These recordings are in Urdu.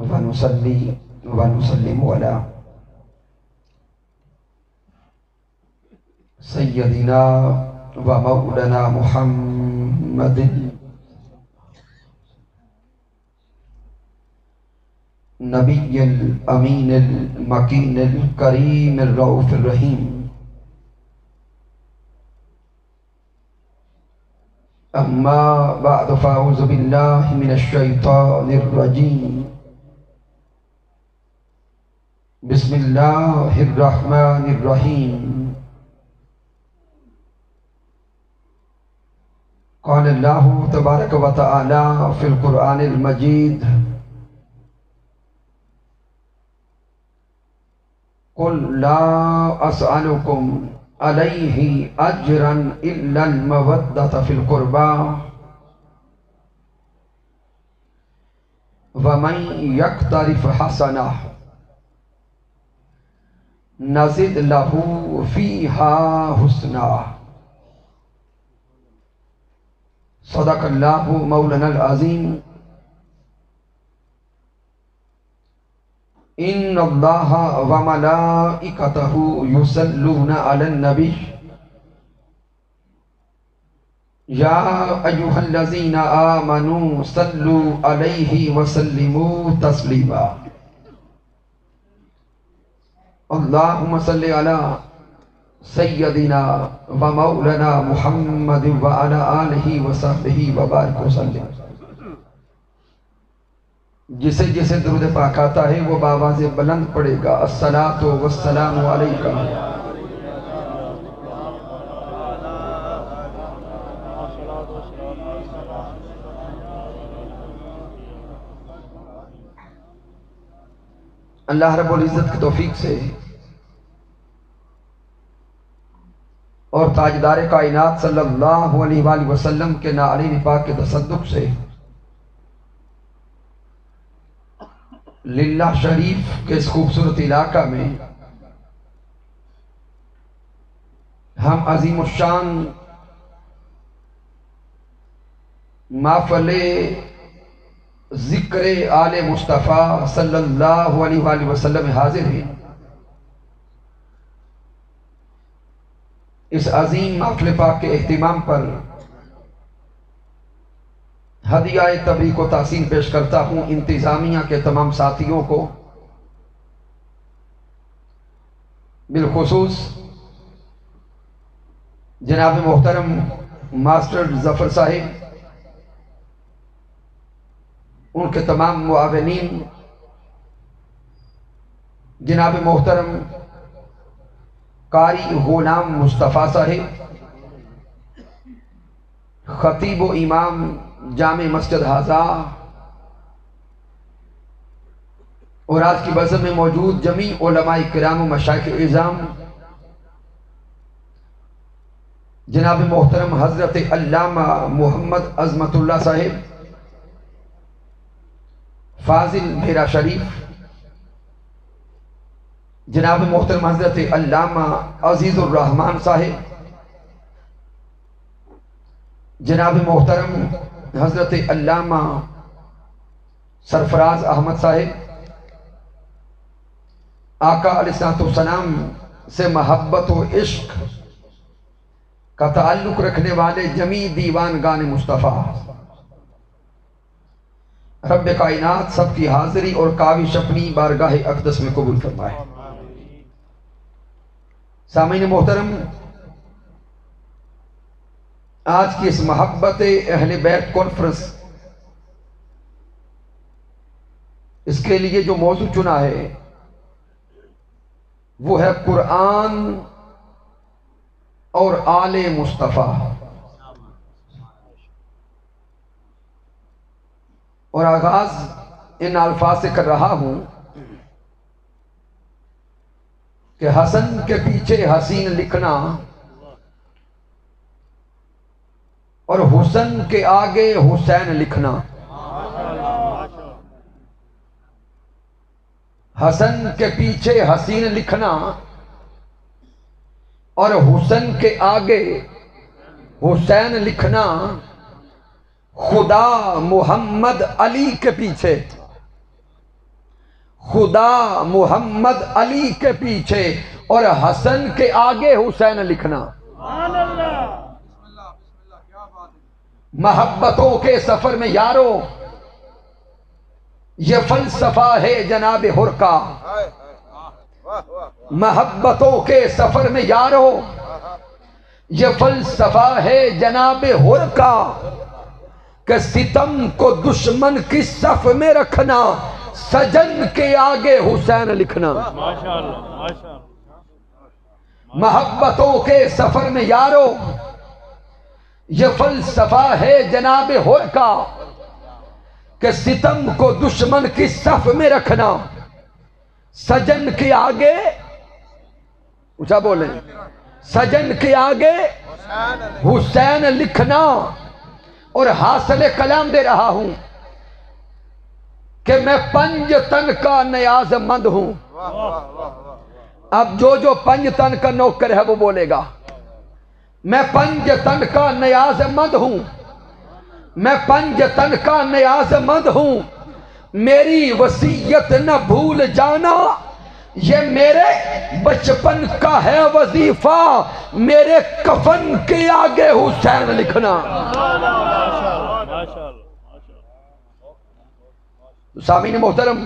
ونصلي ونسلم على سيدنا ومولانا محمد نبي الأمين المكين الكريم الرؤوف الرحيم. أما بعد فأعوذ بالله من الشيطان الرجيم. بسم الله الرحمن الرحيم. قال الله تبارك وتعالى في القرآن المجيد: قل لا أسألكم عليه أجرا إلا المودة في القربى ومن يقترف حسنة نزد له فيها حسنا. صدق الله مولانا العظيم. ان اللہ وملائکتہ یصلون علی النبی یا ایھا الذین آمنوا صلوا علیہ وسلموا تسلیما. اللہم صلی علی سیدنا ومولانا محمد وعلی آلہ وصحبہ وبارک وسلم. جسے جسے درود پاک آتا ہے وہ بآواز بلند پڑے گا: الصلاۃ والسلام علیکم. اللہ رب العزت کی توفیق سے اور تاجدار کائنات صلی اللہ علیہ وآلہ وسلم کے نعرین پاک کے تصدق سے للہ شریف کے اس خوبصورت علاقہ میں ہم عظیم الشان محفل ذکر آل مصطفیٰ صلی اللہ علیہ وآلہ وسلم حاضر ہیں. اس عظیم محفل پاک کے اہتمام پر ہدیہ تبریک و تحسین پیش کرتا ہوں انتظامیہ کے تمام ساتھیوں کو، بالخصوص جناب محترم ماسٹر ظفر صاحب، ان کے تمام معاونین، جناب محترم قاری غلام مصطفیٰ صاحب، خطیب و امام جامع مسجد ہذا، اور آج کی بزم میں موجود جمیع علماء کرام و مشائخ اعظام، جناب محترم حضرت علامہ محمد عظمت اللہ صاحب فاضل بھیرا شریف، جناب محترم حضرت علامہ عزیز الرحمن صاحب، جناب محترم حضرت علامہ سرفراز احمد صاحب، آقا علیہ الصلوۃ والسلام سے محبت و عشق کا تعلق رکھنے والے جمیع دیوانگان مصطفیٰ، رب کائنات سب کی حاضری اور کاوش اپنی بارگاہ اقدس میں قبول فرمائے. سامعین محترم، آج کی اس محبت اہل بیت کانفرنس، اس کے لیے جو موضوع چنا ہے وہ ہے قرآن اور آل مصطفیٰ. اور آغاز ان الفاظ سے کر رہا ہوں کہ حسن کے پیچھے حسین لکھنا اور حسن کے آگے حسین لکھنا. حسن کے پیچھے حسین لکھنا اور حسن کے آگے حسین لکھنا خدا محمد علی کے پیچھے خدا محمد علی کے پیچھے اور حسن کے آگے حسین لکھنا۔ محبتوں کے سفر میں یارو یہ فلسفہ ہے جناب حر کا، محبتوں کے سفر میں یارو یہ فلسفہ ہے جناب حر کا، کہ ستم کو دشمن کی صف میں رکھنا، سجن کے آگے حسین لکھنا۔ محبتوں کے سفر میں یارو یہ فلسفہ ہے جناب حر کا، کہ ستم کو دشمن کی صف میں رکھنا، سجن کے آگے اونچا بولیں، سجن کے آگے حسین لکھنا۔ اور حاصل کلام دے رہا ہوں کہ میں پنج تن کا نیاز مند ہوں۔ اب جو پنج تن کا نوکر ہے وہ بولے گا، میں پنج تن کا نیاز مند ہوں، میں پنج تن کا نیاز مند ہوں، میری وصیت نہ بھول جانا، یہ میرے بچپن کا ہے وظیفہ، میرے کفن کے آگے حسین لکھنا۔ سامعین محترم،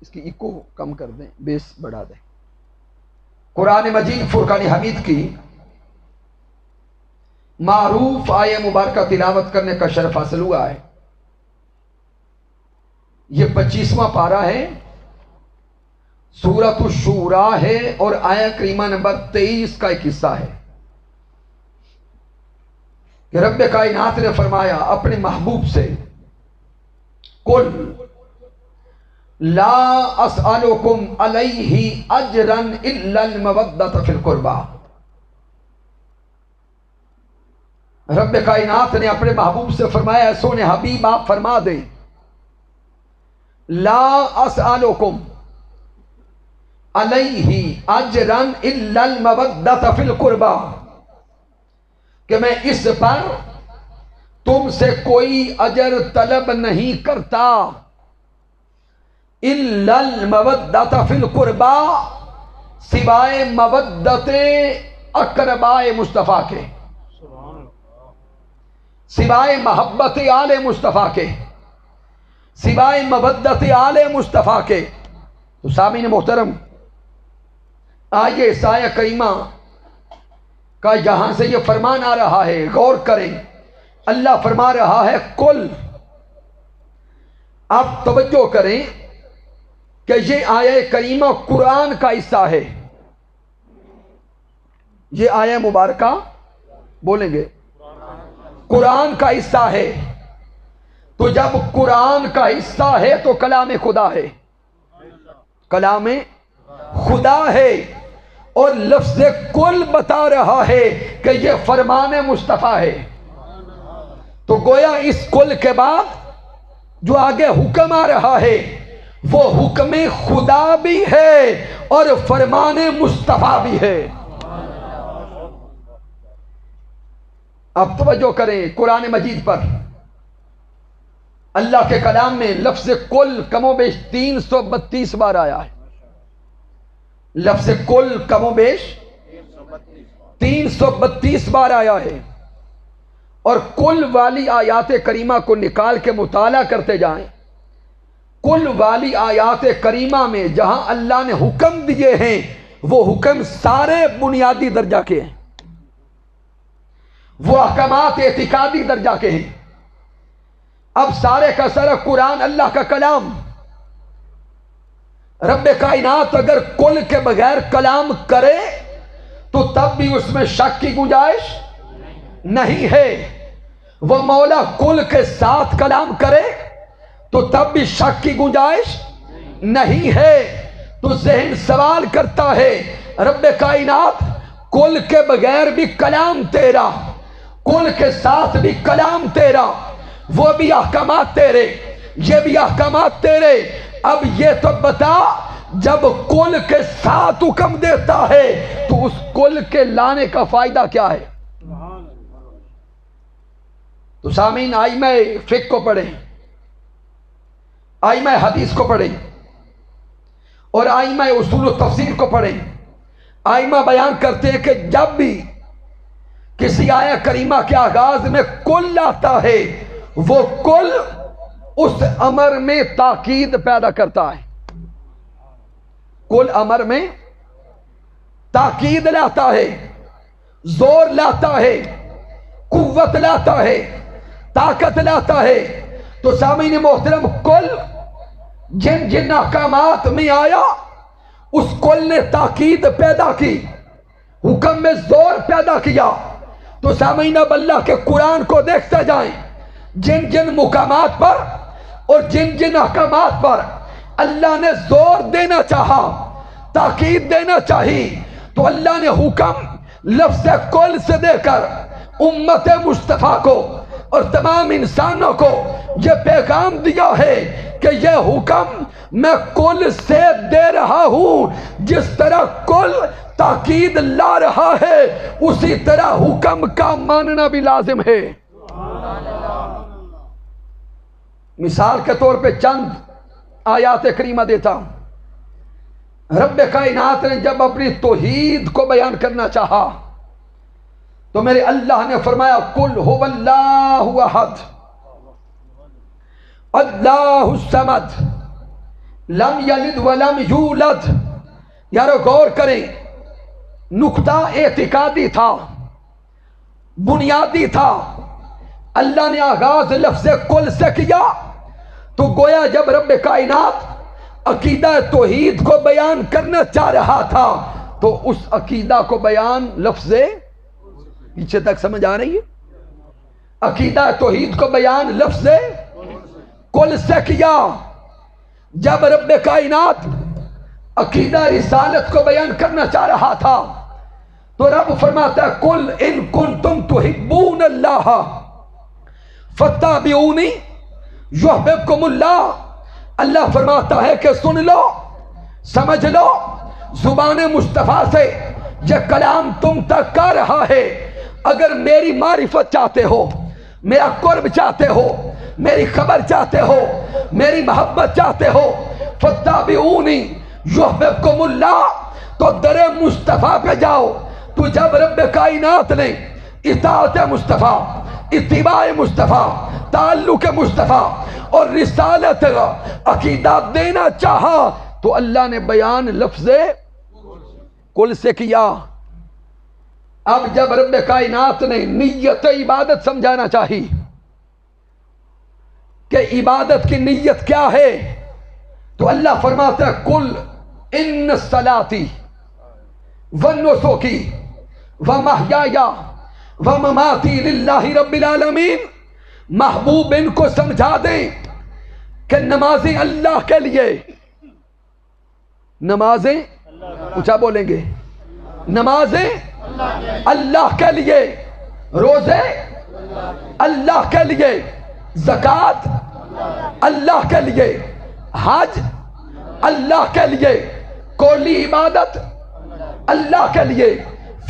اس کی ایکو کم کر دیں، بیس بڑھا دیں۔ قرآن مجید فرقان حمید کی معروف آیہ مبارکہ تلاوت کرنے کا شرف حاصل ہوا ہے۔ یہ 25واں پارہ ہے، سورۃ الشورى ہے، اور آیہ کریمہ نمبر 23 کا ایک حصہ ہے کہ رب کائنات نے فرمایا اپنے محبوب سے، قل لا اسألکم علیہ اجرا الا المودۃ فی القربى۔ رب کائنات نے اپنے محبوب سے فرمایا، سونے حبیب آپ فرما دیں، لا اسألکم علیہ اجرا الا المودۃ فی القربى، کہ میں اس پر تم سے کوئی اجر طلب نہیں کرتا، الا المودۃ فی القربى، سوائے مودت اقربائے مصطفیٰ کے، سوائے محبت آل مصطفیٰ کے، سوائے مودت آل مصطفیٰ کے۔ تو سامعین محترم، آئیے اس آیہ کریمہ کا یہاں سے یہ فرمان آ رہا ہے، غور کریں۔ اللہ فرما رہا ہے قل، آپ توجہ کریں کہ یہ آیہ کریمہ قرآن کا حصہ ہے، یہ آیہ مبارکہ بولیں گے قرآن کا حصہ ہے۔ تو جب قرآن کا حصہ ہے تو کلام خدا ہے، کلام خدا ہے، اور لفظ کل بتا رہا ہے کہ یہ فرمان مصطفیٰ ہے۔ تو گویا اس کل کے بعد جو آگے حکم آ رہا ہے وہ حکم خدا بھی ہے اور فرمان مصطفیٰ بھی ہے۔ اب توجہ کریں قرآن مجید پر، اللہ کے کلام میں لفظ کل کم و بیش 332 بار آیا ہے، لفظ کل کم و بیش 332 بار آیا ہے، اور کل والی آیات کریمہ کو نکال کے مطالعہ کرتے جائیں، کل والی آیات کریمہ میں جہاں اللہ نے حکم دیے ہیں وہ حکم سارے بنیادی درجہ کے ہیں، وہ احکامات اعتقادی درجہ کے ہیں۔ اب سارے کا سارا قرآن اللہ کا کلام، رب کائنات اگر کل کے بغیر کلام کرے تو تب بھی اس میں شک کی گنجائش نہیں ہے، وہ مولا کل کے ساتھ کلام کرے تو تب بھی شک کی گنجائش نہیں ہے۔ تو ذہن سوال کرتا ہے، رب کائنات کل کے بغیر بھی کلام تیرا، کل کے ساتھ بھی کلام تیرا، وہ بھی احکامات تیرے، یہ بھی احکامات تیرے، اب یہ تو بتا جب کل کے ساتھ حکم دیتا ہے تو اس کل کے لانے کا فائدہ کیا ہے؟ تو سامعین، آئمہ فقہ کو پڑھیں، آئمہ حدیث کو پڑھیں، اور آئمہ اصول و تفسیر کو پڑھیں، آئمہ بیان کرتے ہیں کہ جب بھی کسی آیہ کریمہ کے آغاز میں کل آتا ہے، وہ کل اس امر میں تاکید پیدا کرتا ہے، کل امر میں تاکید لاتا ہے، زور لاتا ہے، قوت لاتا ہے، طاقت لاتا ہے۔ تو سامعین محترم، کل جن جن احکامات میں آیا اس کل نے تاکید پیدا کی، حکم میں زور پیدا کیا۔ تو سامعین اب اللہ کے قرآن کو دیکھتے جائیں، جن جن مقامات پر اور جن جن احکامات پر اللہ نے زور دینا چاہا، تاکید دینا چاہی، تو اللہ نے حکم لفظ کل سے دے کر امت مصطفیٰ کو اور تمام انسانوں کو یہ پیغام دیا ہے کہ یہ حکم میں کل سے دے رہا ہوں۔ جس طرح کل تاکید لا رہا ہے، اسی طرح حکم کا ماننا بھی لازم ہے۔ مثال کے طور پہ چند آیات کریمہ دیتا ہوں۔ رب کائنات نے جب اپنی توحید کو بیان کرنا چاہا تو میرے اللہ نے فرمایا قل هو اللہ احد اللہ الصمد لم یلد ولم یولد۔ یارو غور کریں، نقطہ اعتقادی تھا، بنیادی تھا۔ اللہ نے آغاز لفظ کل سے کیا تو گویا جب رب کائنات عقیدہ توحید کو بیان کرنا چاہ رہا تھا تو اس عقیدہ کو بیان لفظ پیچھے تک سمجھ آ رہی ہے؟ عقیدہ توحید کو بیان لفظ کل سے کیا۔ جب رب کائنات عقیدہ رسالت کو بیان کرنا چاہ رہا تھا تو رب فرماتا ہے قل ان کنتم تحبون اللہ فاتبعونی یحببکم اللہ۔ اللہ فرماتا ہے کہ سن لو، سمجھ لو، زبان مصطفیٰ سے یہ کلام تم تک کر رہا ہے۔ اگر میری معرفت چاہتے ہو، میرا قرب چاہتے ہو، میری خبر چاہتے ہو، میری محبت چاہتے ہو، فاتبعونی یحببکم اللہ، تو در مصطفیٰ پہ جاؤ۔ تو جب رب کائنات نے اطاعت مصطفیٰ، اتباع مصطفیٰ، تعلق مصطفیٰ اور رسالت عقیدہ دینا چاہا تو اللہ نے بیان لفظ کل سے کیا۔ اب جب رب کائنات نے نیت عبادت سمجھانا چاہی کہ عبادت کی نیت کیا ہے تو اللہ فرماتا ہے قل ان صلاتی ونسکی ومحیای ومماتی للہ رب العالمین۔ محبوب ان کو سمجھا دیں کہ نمازیں اللہ کے لیے، نمازیں اونچا بولیں گے، نمازیں اللہ کے لیے، روزے اللہ کے لیے، زکوٰۃ اللہ کے لیے، حج اللہ کے لیے، قولی عبادت اللہ کے لیے،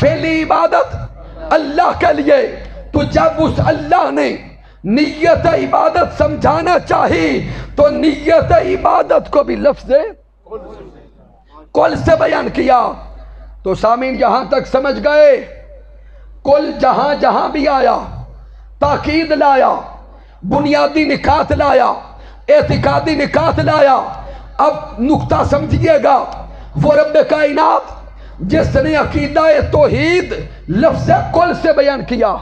فعلی عبادت اللہ کے لیے۔ تو جب اس اللہ نے نیت عبادت سمجھانا چاہی تو نیت عبادت کو بھی لفظ کل سے بیان کیا۔ تو سامعین یہاں تک سمجھ گئے، کل جہاں جہاں بھی آیا تاکید لایا، بنیادی نکات لایا، اعتقادی نکات لایا۔ اب نقطہ سمجھیے گا، وہ رب کائنات جس نے عقیدہ توحید لفظ کل سے بیان کیا،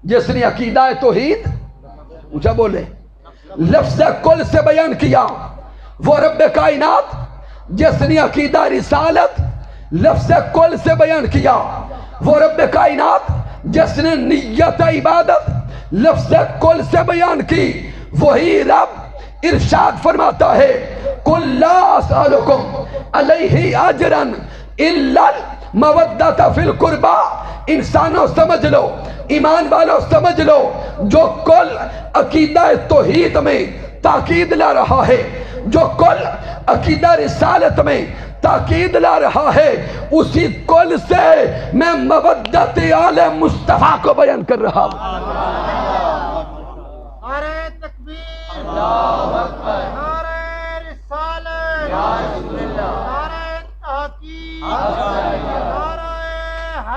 جس نے عقیدہ توحید اونچا بولے لفظ کل سے بیان کیا، وہ رب کائنات جس نے عقیدہ رسالت لفظ کل سے بیان کیا، وہ رب کائنات جس نے نیت عبادت لفظ کل سے بیان کی، وہی رب ارشاد فرماتا ہے قل لا اسألکم علیہ اجرا الا المودۃ فی القربى۔ انسانوں سمجھ لو، ایمان والوں سمجھ لو، جو کل عقیدہ توحید میں تاکید لا رہا ہے، جو کل عقیدہ رسالت میں تاکید لا رہا ہے، اسی کل سے میں مودت آل مصطفیٰ کو بیان کر رہا ہوں۔ نعرہ تکبیر، اللہ اکبر، نعرہ رسالت،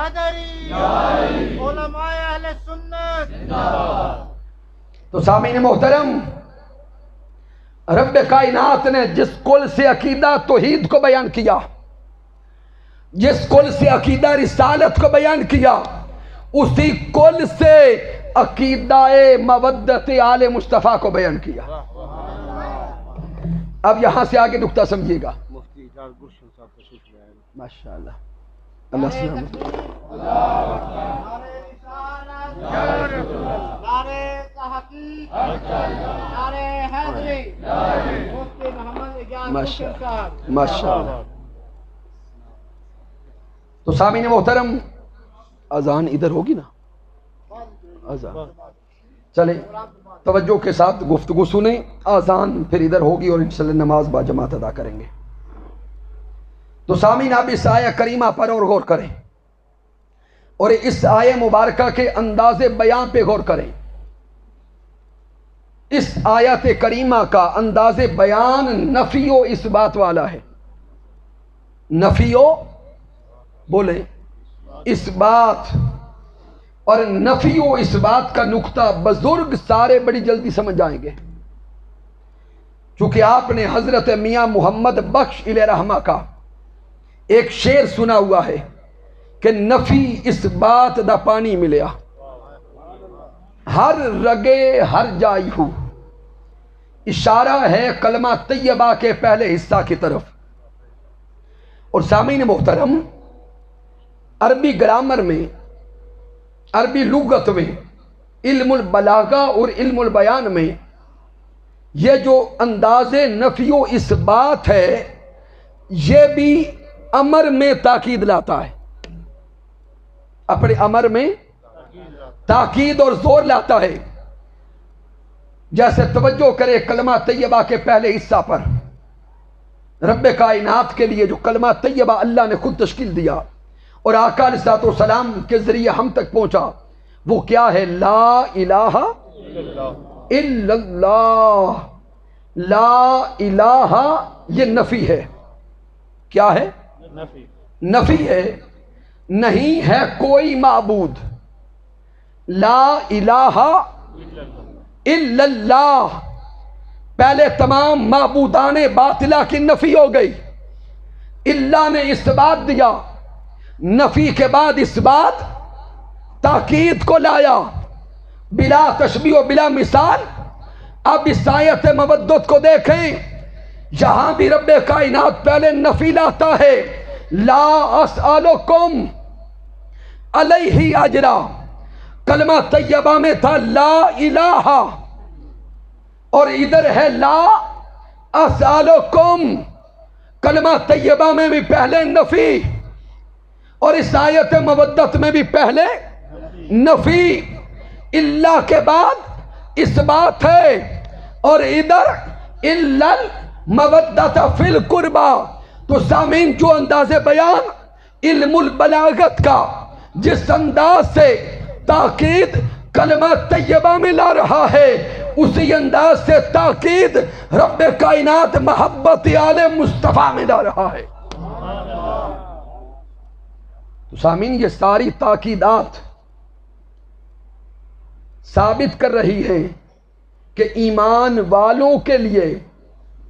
حیدری علماء اہل سنت. تو سامعین محترم، رب کائنات نے جس کل سے عقیدہ توحید کو بیان کیا، جس کل سے عقیدہ رسالت کو بیان کیا، اسی کل سے عقیدہ مودت آل مصطفیٰ کو بیان کیا. اب یہاں سے آگے نکتہ سمجھیے گا. ماشاءاللہ، اللہ سلامت. نعرے تحقیق، نعرے حیدری، مفتی محمد اجاز صاحب. ماشاءاللہ. تو سامعین محترم، اذان ادھر ہوگی نا؟ اذان چلیں توجہ کے ساتھ گفتگو سنیں. اذان پھر ادھر ہوگی اور انشاءاللہ نماز با جماعت ادا کریں گے. تو سامعین، آپ اس آیہ کریمہ پر اور غور کریں، اور اس آیہ مبارکہ کے انداز بیان پہ غور کریں. اس آیت کریمہ کا انداز بیان نفی و اس بات والا ہے. نفی و بولے اس بات، اور نفی و اس بات کا نقطہ بزرگ سارے بڑی جلدی سمجھ جائیں گے، چونکہ آپ نے حضرت میاں محمد بخش علیہ رحمہ کا ایک شعر سنا ہوا ہے کہ نفی اس بات دا پانی ملیا، ہر رگے ہر جائی ہو. اشارہ ہے کلمہ طیبہ کے پہلے حصہ کی طرف. اور سامعین محترم، عربی گرامر میں، عربی لغت میں، علم البلاغہ اور علم البیان میں یہ جو انداز نفی و اس بات ہے، یہ بھی امر میں تاکید لاتا ہے. اپنے امر میں تاکید اور زور لاتا ہے. جیسے توجہ کرے کلمہ طیبہ کے پہلے حصہ پر. رب کائنات کے لیے جو کلمہ طیبہ اللہ نے خود تشکیل دیا اور آقا علیہ الصلوۃ والسلام کے ذریعے ہم تک پہنچا، وہ کیا ہے؟ لا الہ الا اللہ. لا الہ یہ نفی ہے. کیا ہے؟ نفی ہے. نہیں ہے کوئی معبود. لا الہ الا اللہ. پہلے تمام معبودان باطلہ کی نفی ہو گئی. اللہ نے اس بات دیا، نفی کے بعد اس بات تاکید کو لایا بلا تشبیہ و بلا مثال. اب اس آیت مودت کو دیکھیں، یہاں بھی رب کائنات پہلے نفی لاتا ہے. لا اسألکم علیہ اجرا. کلمہ طیبہ میں تھا لا الہ، اور ادھر ہے لا اسألکم. کلمہ طیبہ میں بھی پہلے نفی، اور اس آیت مودت میں بھی پہلے نفی. اللہ کے بعد اس بات ہے، اور ادھر الا المودۃ فی القربى. تو سامعین، جو انداز بیان علم البلاغت کا جس انداز سے تاکید کلمہ طیبہ میں لا رہا ہے، اسی انداز سے تاکید رب کائنات محبت آل مصطفیٰ میں لا رہا ہے. تو سامعین، یہ ساری تاکیدات ثابت کر رہی ہے کہ ایمان والوں کے لیے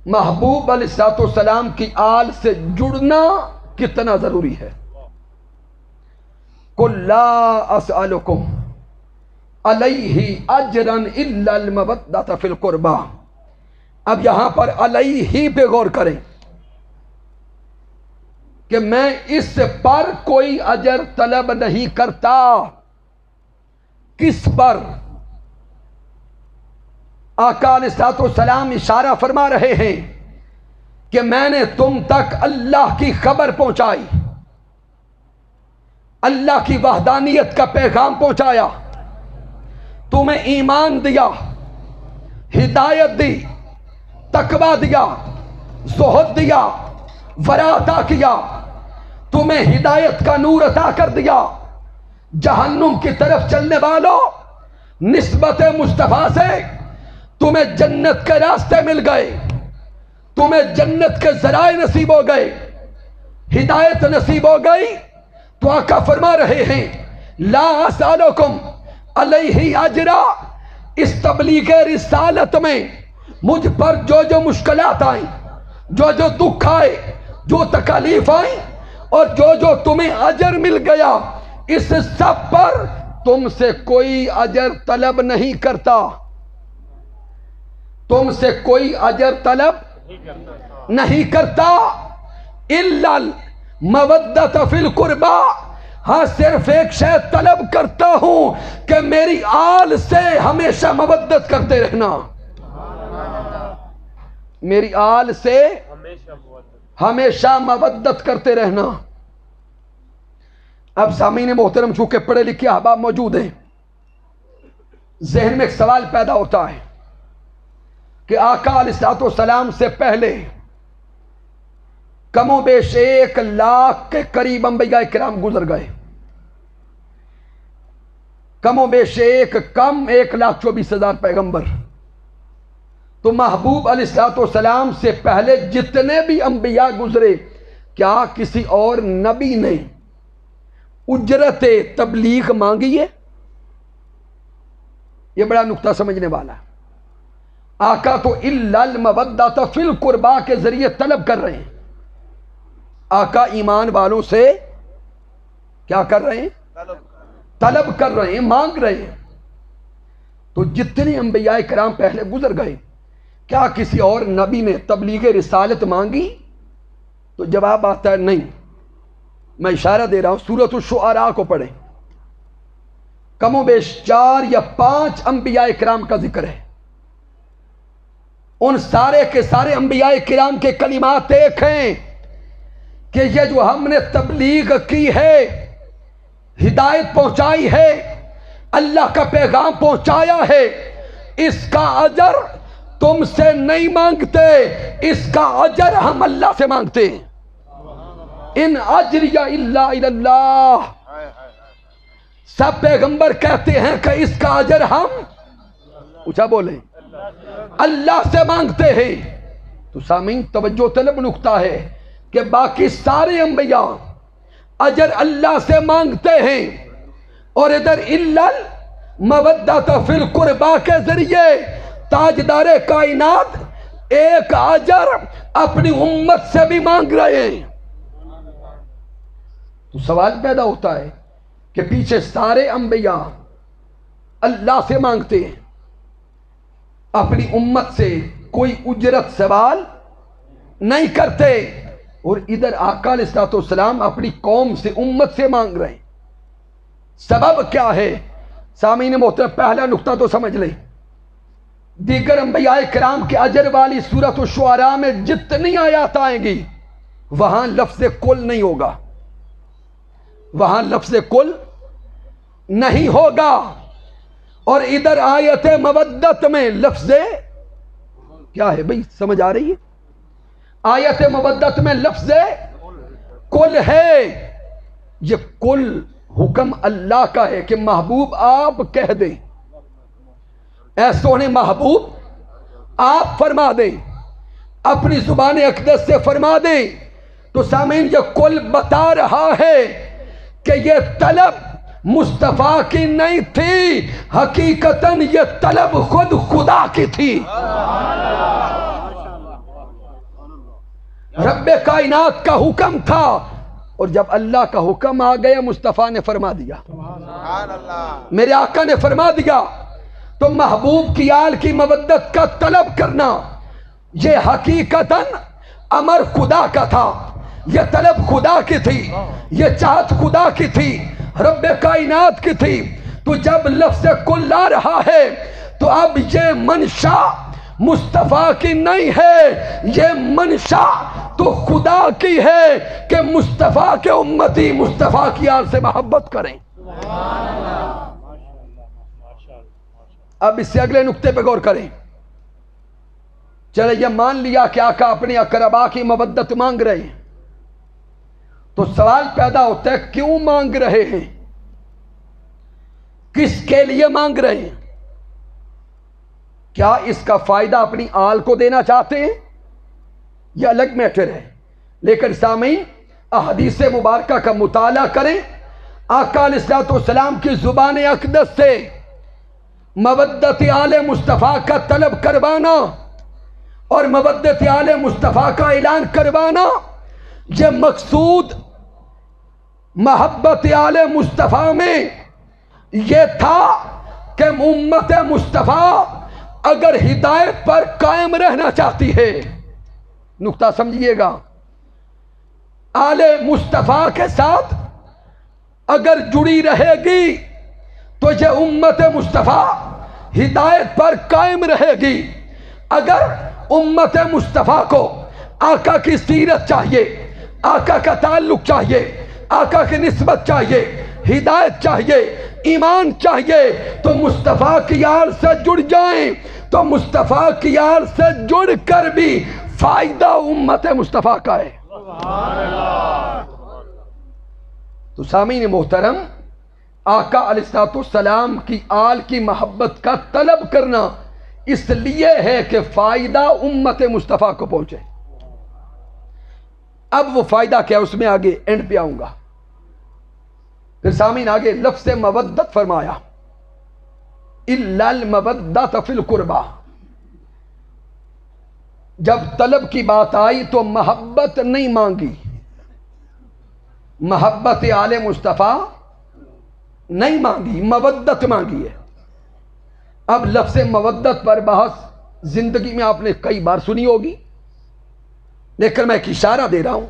محبوب علیہ الصلوۃ والسلام کی آل سے جڑنا کتنا ضروری ہے. قل لا اسألکم علیہ اجرا الا المودۃ فی القربى. اب یہاں پر علیہ پہ غور کریں کہ میں اس پر کوئی اجر طلب نہیں کرتا. کس پر؟ آقا علیہ الصلوۃ والسلام اشارہ فرما رہے ہیں کہ میں نے تم تک اللہ کی خبر پہنچائی، اللہ کی وحدانیت کا پیغام پہنچایا، تمہیں ایمان دیا، ہدایت دی، تقویٰ دیا، زہد دیا، ورع عطا کیا، تمہیں ہدایت کا نور عطا کر دیا. جہنم کی طرف چلنے والوں، نسبت مصطفیٰ سے تمہیں جنت کے راستے مل گئے، تمہیں جنت کے ذرائع نصیب ہو گئے، ہدایت نصیب ہو گئی. تو آقا فرما رہے ہیں لا اسالکم علیہ اجرا، اس تبلیغ رسالت میں مجھ پر جو جو مشکلات آئیں، جو جو دکھ آئے، جو تکالیف آئیں، اور جو جو تمہیں اجر مل گیا، اس سب پر تم سے کوئی اجر طلب نہیں کرتا، تم سے کوئی اجر طلب نہیں کرتا، الا المودۃ فی القربى، ہاں صرف ایک شے طلب کرتا ہوں کہ میری آل سے ہمیشہ مودت کرتے رہنا، میری آل سے ہمیشہ مودت کرتے رہنا۔ اب سامعین محترم چونکہ پڑھے لکھے احباب موجود ہیں، ذہن میں ایک سوال پیدا ہوتا ہے کہ آقا علیہ السلام سے پہلے کم و بیش 1,00,000 کے قریب انبیاء کرام گزر گئے، کم و بیش 1,24,000 پیغمبر، تو محبوب علیہ السلام سے پہلے جتنے بھی انبیاء گزرے، کیا کسی اور نبی نے اجرت تبلیغ مانگی ہے؟ یہ بڑا نقطہ سمجھنے والا ہے۔ آقا تو الا المودۃ فی القربى کے ذریعے طلب کر رہے ہیں، آقا ایمان والوں سے کیا کر رہے ہیں؟ طلب کر رہے ہیں، مانگ رہے ہیں۔ تو جتنے انبیاء کرام پہلے گزر گئے، کیا کسی اور نبی نے تبلیغ رسالت مانگی؟ تو جواب آتا ہے نہیں۔ میں اشارہ دے رہا ہوں، سورۃ الشعراء کو پڑھیں، کم و بیش 4 یا 5 انبیاء کرام کا ذکر ہے، ان سارے کے سارے انبیاء کرام کے کلمات ایک ہیں کہ یہ جو ہم نے تبلیغ کی ہے، ہدایت پہنچائی ہے، اللہ کا پیغام پہنچایا ہے، اس کا اجر تم سے نہیں مانگتے، اس کا اجر ہم اللہ سے مانگتے ہیں۔ ان اجریہ الا الی اللہ، سب پیغمبر کہتے ہیں کہ اس کا اجر ہم اونچا بولیں اللہ سے مانگتے ہیں۔ تو سامعین توجہ طلب نقطہ ہے کہ باقی سارے انبیاء اجر اللہ سے مانگتے ہیں، اور ادھر الا المودۃ فی القربى کے ذریعے تاجدار کائنات ایک اجر اپنی امت سے بھی مانگ رہے ہیں۔ تو سوال پیدا ہوتا ہے کہ پیچھے سارے انبیاء اللہ سے مانگتے ہیں، اپنی امت سے کوئی اجرت سوال نہیں کرتے، اور ادھر آقا علیہ السلام اپنی قوم سے، امت سے مانگ رہے ہیں۔ سبب کیا ہے؟ سامعین محترم پہلا نقطہ تو سمجھ لیں، دیگر انبیاء کرام کے اجر والی سورۃ الشعراء میں جتنی آیات آئیں گی وہاں لفظ کل نہیں ہوگا، وہاں لفظ کل نہیں ہوگا، اور ادھر آیت مودت میں لفظ کیا ہے بھئی؟ سمجھ آ رہی ہے؟ آیت مودت میں لفظ کل ہے۔ یہ کل حکم اللہ کا ہے کہ محبوب آپ کہہ دیں، اے سونے محبوب آپ فرما دیں، اپنی زبان اقدس سے فرما دیں۔ تو سامعین یہ کل بتا رہا ہے کہ یہ طلب مصطفیٰ کی نہیں تھی، حقیقتاً یہ طلب خود خدا کی تھی۔ رب کائنات کا حکم تھا، اور جب اللہ کا حکم آ گیا مصطفیٰ نے فرما دیا، میرے آقا نے فرما دیا۔ تو محبوب کی آل کی مودت کا طلب کرنا یہ حقیقتاً امر خدا کا تھا، یہ طلب خدا کی تھی، یہ چاہت خدا کی تھی، رب کائنات کی تھی۔ تو جب لفظ کل آ رہا ہے تو اب یہ منشا مصطفیٰ کی نہیں ہے، یہ منشا تو خدا کی ہے کہ مصطفیٰ کے امتی مصطفیٰ کی آل سے محبت کریں۔ اب اس سے اگلے نقطے پہ غور کریں۔ چلے یہ مان لیا کہ آقا اپنے اقربا کی مودت مانگ رہے ہیں، تو سوال پیدا ہوتا ہے کیوں مانگ رہے ہیں، کس کے لیے مانگ رہے ہیں؟ کیا اس کا فائدہ اپنی آل کو دینا چاہتے ہیں؟ یہ الگ میٹر ہے، لیکن سامعین احادیث مبارکہ کا مطالعہ کریں، آقا علیہ الصلوۃ والسلام کی زبان اقدس سے مودت آل مصطفیٰ کا طلب کروانا اور مودت آل مصطفیٰ کا اعلان کروانا، یہ مقصود محبت آل مصطفیٰ میں یہ تھا کہ امت مصطفیٰ اگر ہدایت پر قائم رہنا چاہتی ہے، نقطہ سمجھیے گا، آل مصطفیٰ کے ساتھ اگر جڑی رہے گی تو یہ امت مصطفیٰ ہدایت پر قائم رہے گی۔ اگر امت مصطفیٰ کو آقا کی سیرت چاہیے، آقا کا تعلق چاہیے، آقا کی نسبت چاہیے، ہدایت چاہیے، ایمان چاہیے، تو مصطفیٰ کی آل سے جڑ جائیں۔ تو مصطفیٰ کی آل سے جڑ کر بھی فائدہ امت مصطفیٰ کا ہے۔ تو سامعین محترم، آقا علیہ الصلوۃ والسلام کی آل کی محبت کا طلب کرنا اس لیے ہے کہ فائدہ امت مصطفیٰ کو پہنچے۔ اب وہ فائدہ کیا، اس میں آگے اینڈ پہ آؤں گا۔ پھر سامعین آگے لفظ مودت فرمایا، الا المودۃ فی القربى۔ جب طلب کی بات آئی تو محبت نہیں مانگی، محبت آل مصطفیٰ نہیں مانگی، مودت مانگی ہے۔ اب لفظ مودت پر بحث زندگی میں آپ نے کئی بار سنی ہوگی، لیکن میں ایک اشارہ دے رہا ہوں۔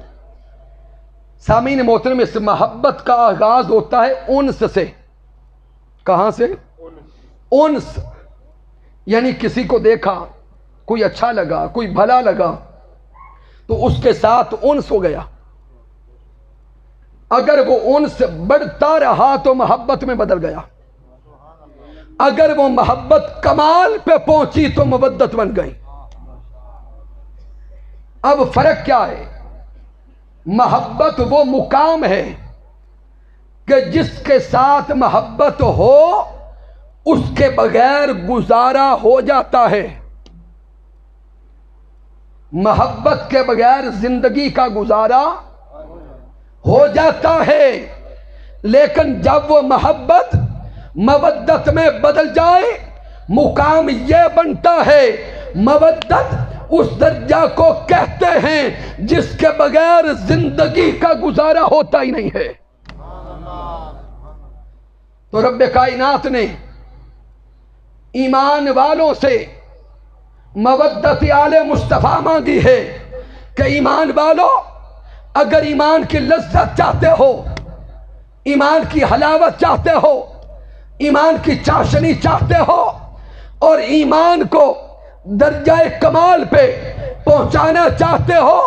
سامعین محترم، اس محبت کا آغاز ہوتا ہے انس سے۔ کہاں سے؟ انس، یعنی کسی کو دیکھا، کوئی اچھا لگا، کوئی بھلا لگا، تو اس کے ساتھ انس ہو گیا۔ اگر وہ انس بڑھتا رہا تو محبت میں بدل گیا، اگر وہ محبت کمال پہ پہنچی تو مودت بن گئی۔ اب فرق کیا ہے؟ محبت وہ مقام ہے کہ جس کے ساتھ محبت ہو اس کے بغیر گزارا ہو جاتا ہے۔ محبت کے بغیر زندگی کا گزارا ہو جاتا ہے، لیکن جب وہ محبت مودت میں بدل جائے، مقام یہ بنتا ہے، مودت اس درجہ کو کہتے ہیں جس کے بغیر زندگی کا گزارا ہوتا ہی نہیں ہے۔ تو رب کائنات نے ایمان والوں سے مودت آل مصطفیٰ مانگی ہے کہ ایمان والوں، اگر ایمان کی لذت چاہتے ہو، ایمان کی حلاوت چاہتے ہو، ایمان کی چاشنی چاہتے ہو، اور ایمان کو درجہ کمال پہ پہنچانا چاہتے ہو،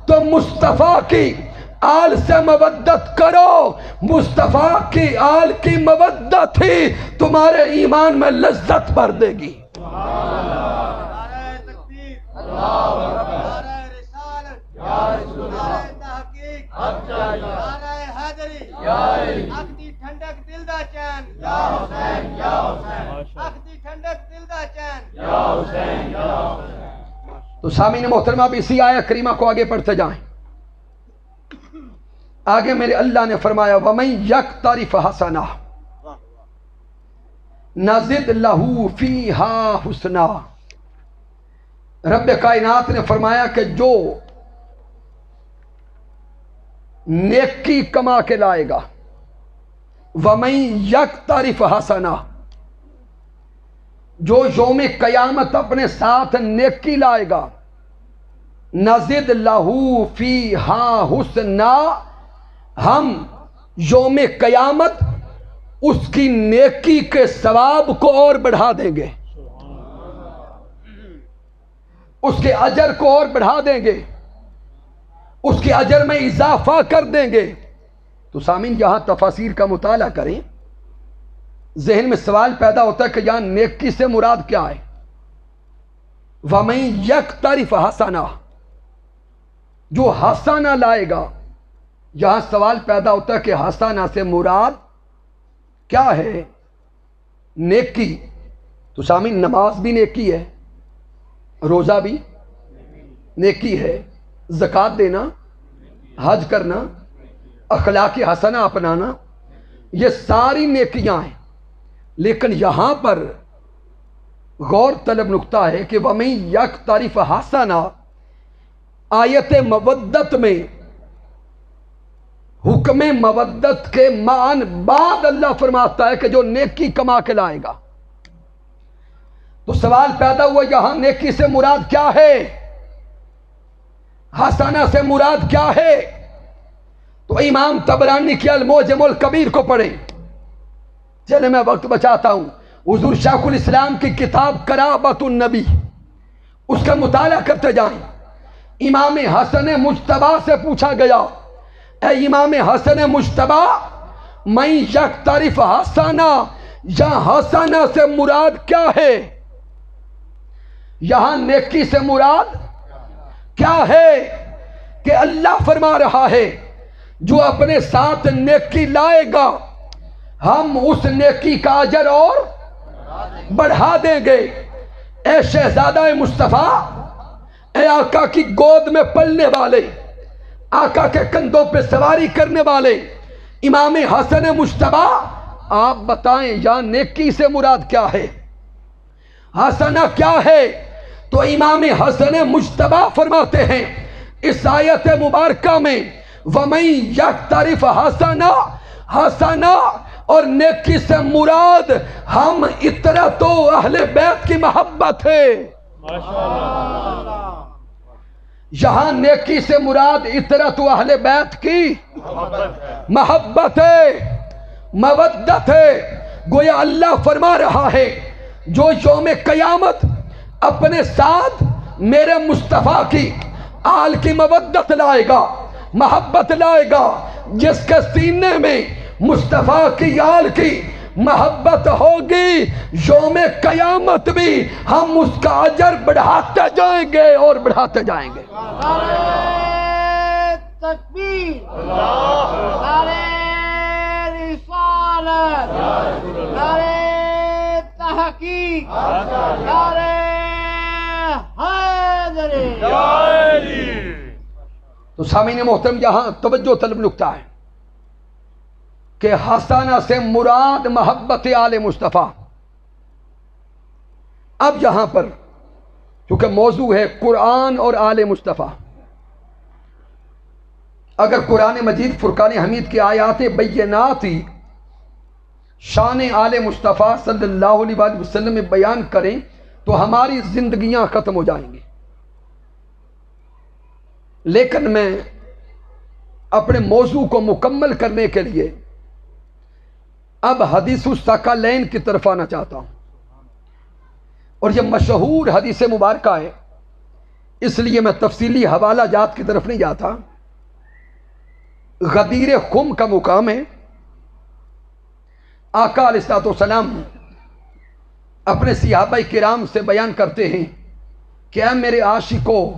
تو مصطفیٰ کی آل سے مودت کرو۔ مصطفیٰ کی آل کی مودت ہی تمہارے ایمان میں لذت بھر دے گی۔ تو سامعین محترمہ، اب اسی آیہ کریمہ کو آگے پڑھتے جائیں۔ آگے میرے اللہ نے فرمایا وَمَن يَقْتَرِفْ حَسَنًا نَزِدْ لَهُ فِيهَا حُسْنًا۔ رب کائنات نے فرمایا کہ جو نیکی کما کے لائے گا، وَمَن يَقْتَرِفْ حَسَنًا، جو یوم قیامت اپنے ساتھ نیکی لائے گا، نَزِدْ لَهُ فِيهَا حُسْنًا، ہم یوم قیامت اس کی نیکی کے ثواب کو اور بڑھا دیں گے، اس کے اجر کو اور بڑھا دیں گے، اس کے اجر میں اضافہ کر دیں گے۔ تو سامعین، یہاں تفاسیر کا مطالعہ کریں، ذہن میں سوال پیدا ہوتا ہے کہ یہاں نیکی سے مراد کیا ہے؟ وَمَن يَقْتَرِفْ حَسَنًا، جو حسنہ لائے گا، یہاں سوال پیدا ہوتا ہے کہ حسنہ سے مراد کیا ہے؟ نیکی۔ تو سامعین، نماز بھی نیکی ہے، روزہ بھی نیکی ہے، زکوٰۃ دینا، حج کرنا اخلاق حسنہ اپنانا، یہ ساری نیکیاں ہیں، لیکن یہاں پر غور طلب نقطہ ہے کہ وَمَن یقترف حسنہ، آیت مودت میں حکم مودت کے مان بعد اللہ فرماتا ہے کہ جو نیکی کما کے لائے گا. تو سوال پیدا ہوا یہاں نیکی سے مراد کیا ہے، حسنہ سے مراد کیا ہے؟ تو امام طبرانی کی المعجم الکبیر کو پڑھیں. چلے میں وقت بچاتا ہوں. حضور شیخ الاسلام کی کتاب قرابۃ النبی، اس کا مطالعہ کرتے جائیں. امام حسن مجتبیٰ سے پوچھا گیا، اے امام حسن مجتبیٰ، من یقترف حسنہ، یا حسنہ سے مراد کیا ہے؟ یہاں نیکی سے مراد کیا ہے؟ کہ اللہ فرما رہا ہے جو اپنے ساتھ نیکی لائے گا ہم اس نیکی کا اجر اور بڑھا دیں گے. اے شہزادہ مصطفیٰ، اے آقا کی گود میں پلنے والے، آقا کے کندھوں پہ سواری کرنے والے امام حسن مجتبیٰ، آپ بتائیں یا نیکی سے مراد کیا ہے، حسنہ کیا ہے؟ تو امام حسن مجتبیٰ فرماتے ہیں اس آیت مبارکہ میں وَمَن یقترف حسنہ، حسنہ اور نیکی سے مراد ہم اطرت و اہل بیت کی محبت ہے. یہاں نیکی سے مراد اطرت و اہل بیت کی محبت ہے، مودت ہے. گویا اللہ فرما رہا ہے جو یوم قیامت اپنے ساتھ میرے مصطفیٰ کی آل کی مودت لائے گا، محبت لائے گا، جس کے سینے میں مصطفیٰ کی آل کی محبت ہوگی، یوم قیامت بھی ہم اس کا اجر بڑھاتے جائیں گے اور بڑھاتے جائیں گے. نعرہ تکبیر، نعرہ رسالت، نعرہ تحقیق، نعرہ حیدری. تو سامعین محترم، یہاں توجہ طلب نکتہ ہے کہ حسنہ سے مراد محبت آل مصطفیٰ. اب یہاں پر چونکہ موضوع ہے قرآن اور آل مصطفیٰ، اگر قرآن مجید فرقان حمید کی آیات بینات ہی شان آل مصطفیٰ صلی اللہ علیہ وآلہ وسلم میں بیان کریں تو ہماری زندگیاں ختم ہو جائیں گی. لیکن میں اپنے موضوع کو مکمل کرنے کے لیے اب حدیث الثقلین کی طرف آنا چاہتا ہوں، اور یہ مشہور حدیث مبارکہ ہے، اس لیے میں تفصیلی حوالہ جات کی طرف نہیں جاتا. غدیر خم کا مقام ہے. آقا علیہ السلام اپنے صحابہ کرام سے بیان کرتے ہیں کہ اے میرے عاشقو،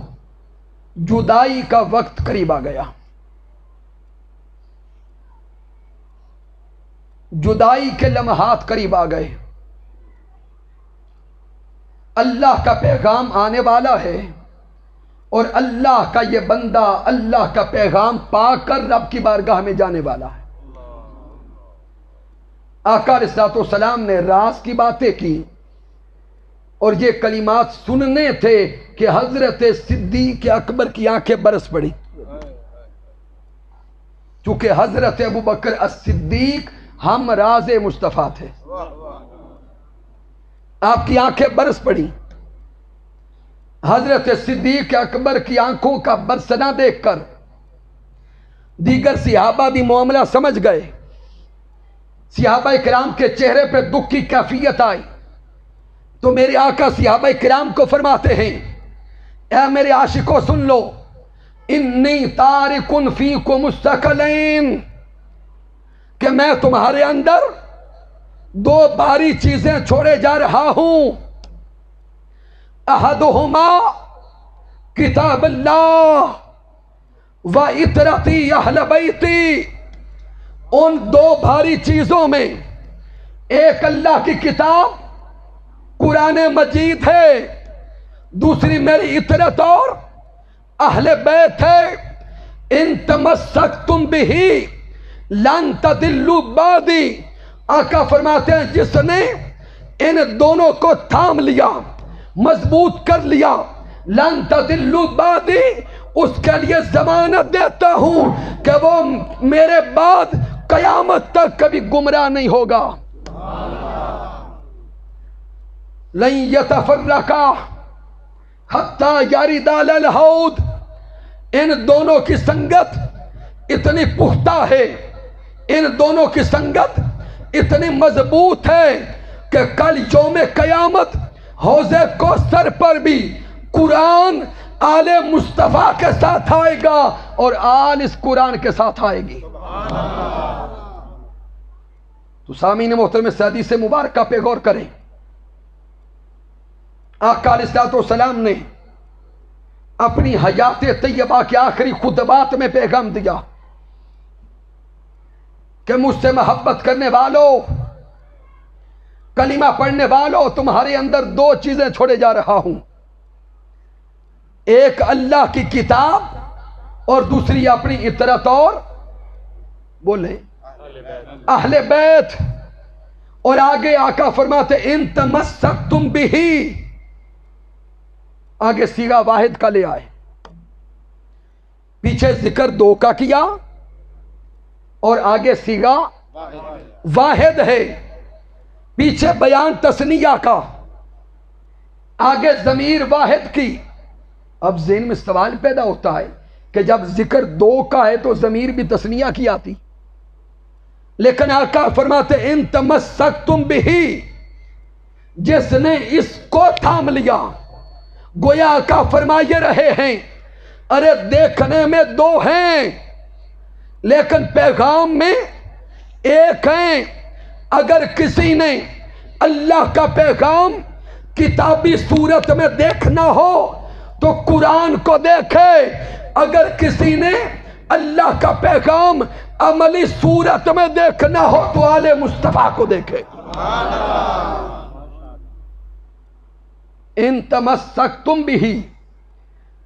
جدائی کا وقت قریب آ گیا، جدائی کے لمحات قریب آ گئے، اللہ کا پیغام آنے والا ہے، اور اللہ کا یہ بندہ اللہ کا پیغام پا کر رب کی بارگاہ میں جانے والا ہے. آقا علیہ السلام نے راز کی باتیں کی، اور یہ کلمات سننے تھے کہ حضرت صدیق اکبر کی آنکھیں برس پڑی، چونکہ حضرت ابوبکر الصدیق ہم راز مصطفیٰ تھے. آپ کی آنکھیں برس پڑی. حضرت صدیق اکبر کی آنکھوں کا برسنا دیکھ کر دیگر صحابہ بھی معاملہ سمجھ گئے. صحابہ کرام کے چہرے پہ دکھ کی کیفیت آئی تو میرے آقا صحابہ کرام کو فرماتے ہیں اے میرے عاشقوں سن لو، انی تارک فیکم الثقلین، کہ میں تمہارے اندر دو بھاری چیزیں چھوڑے جا رہا ہوں. احدہما کتاب اللہ و اطرتی اہل بیتی. ان دو بھاری چیزوں میں ایک اللہ کی کتاب قرآن مجید ہے، دوسری میری اطرت اور اہل بیت ہے. ان تمسکتم بہی لن تضلوا بعدی، آقا فرماتے ہیں جس نے ان دونوں کو تھام لیا، مضبوط کر لیا، لن تضلوا بعدی، اس کے لیے ضمانت دیتا ہوں کہ وہ میرے بعد قیامت تک کبھی گمراہ نہیں ہوگا۔ لن یتفرقا حتی یردا علی الحوض، ان دونوں کی سنگت اتنی پختہ ہے، ان دونوں کی سنگت اتنی مضبوط ہے کہ کل یوم قیامت حوض کوثر پر بھی قرآن آل مصطفیٰ کے ساتھ آئے گا اور آل اس قرآن کے ساتھ آئے گی۔ تو سامعین محترم اس حدیث مبارکہ پہ غور کریں۔ آقا علیہ السلام نے اپنی حیات طیبہ کے آخری خطبات میں پیغام دیا کہ مجھ سے محبت کرنے والوں، کلمہ پڑھنے والوں، تمہارے اندر دو چیزیں چھوڑے جا رہا ہوں، ایک اللہ کی کتاب اور دوسری اپنی اطرت اور بولے اہل بیت۔ اور آگے آقا فرماتے ان تمسکتم بہ، آگے صیغہ واحد کا لے آئے، پیچھے ذکر دو کا کیا اور آگے صیغہ واحد ہے، پیچھے بیان تثنیہ کا، آگے ضمیر واحد کی۔ اب ذہن میں سوال پیدا ہوتا ہے کہ جب ذکر دو کا ہے تو ضمیر بھی تثنیہ کی آتی، لیکن آقا فرماتے ان تمسکتم بہ، جس نے اس کو تھام لیا۔ گویا آقا فرمائے رہے ہیں ارے دیکھنے میں دو ہیں لیکن پیغام میں ایک ہیں۔ اگر کسی نے اللہ کا پیغام کتابی صورت میں دیکھنا ہو تو قرآن کو دیکھے، اگر کسی نے اللہ کا پیغام عملی صورت میں دیکھنا ہو تو آل مصطفیٰ کو دیکھے۔ ان تمسکتم بہ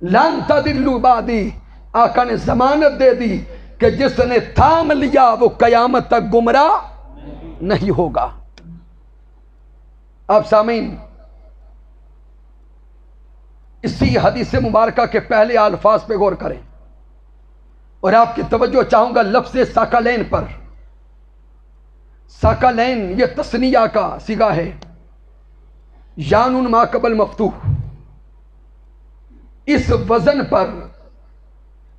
لن تضلوا بعدی، آقا نے ضمانت دے دی کہ جس نے تھام لیا وہ قیامت تک گمراہ نہیں ہوگا۔ اب سامعین اسی حدیث مبارکہ کے پہلے الفاظ پہ غور کریں اور آپ کی توجہ چاہوں گا لفظ ثقلین پر۔ ثقلین یہ تثنیہ کا صیغہ ہے، یانون ما قبل مفتوح۔ اس وزن پر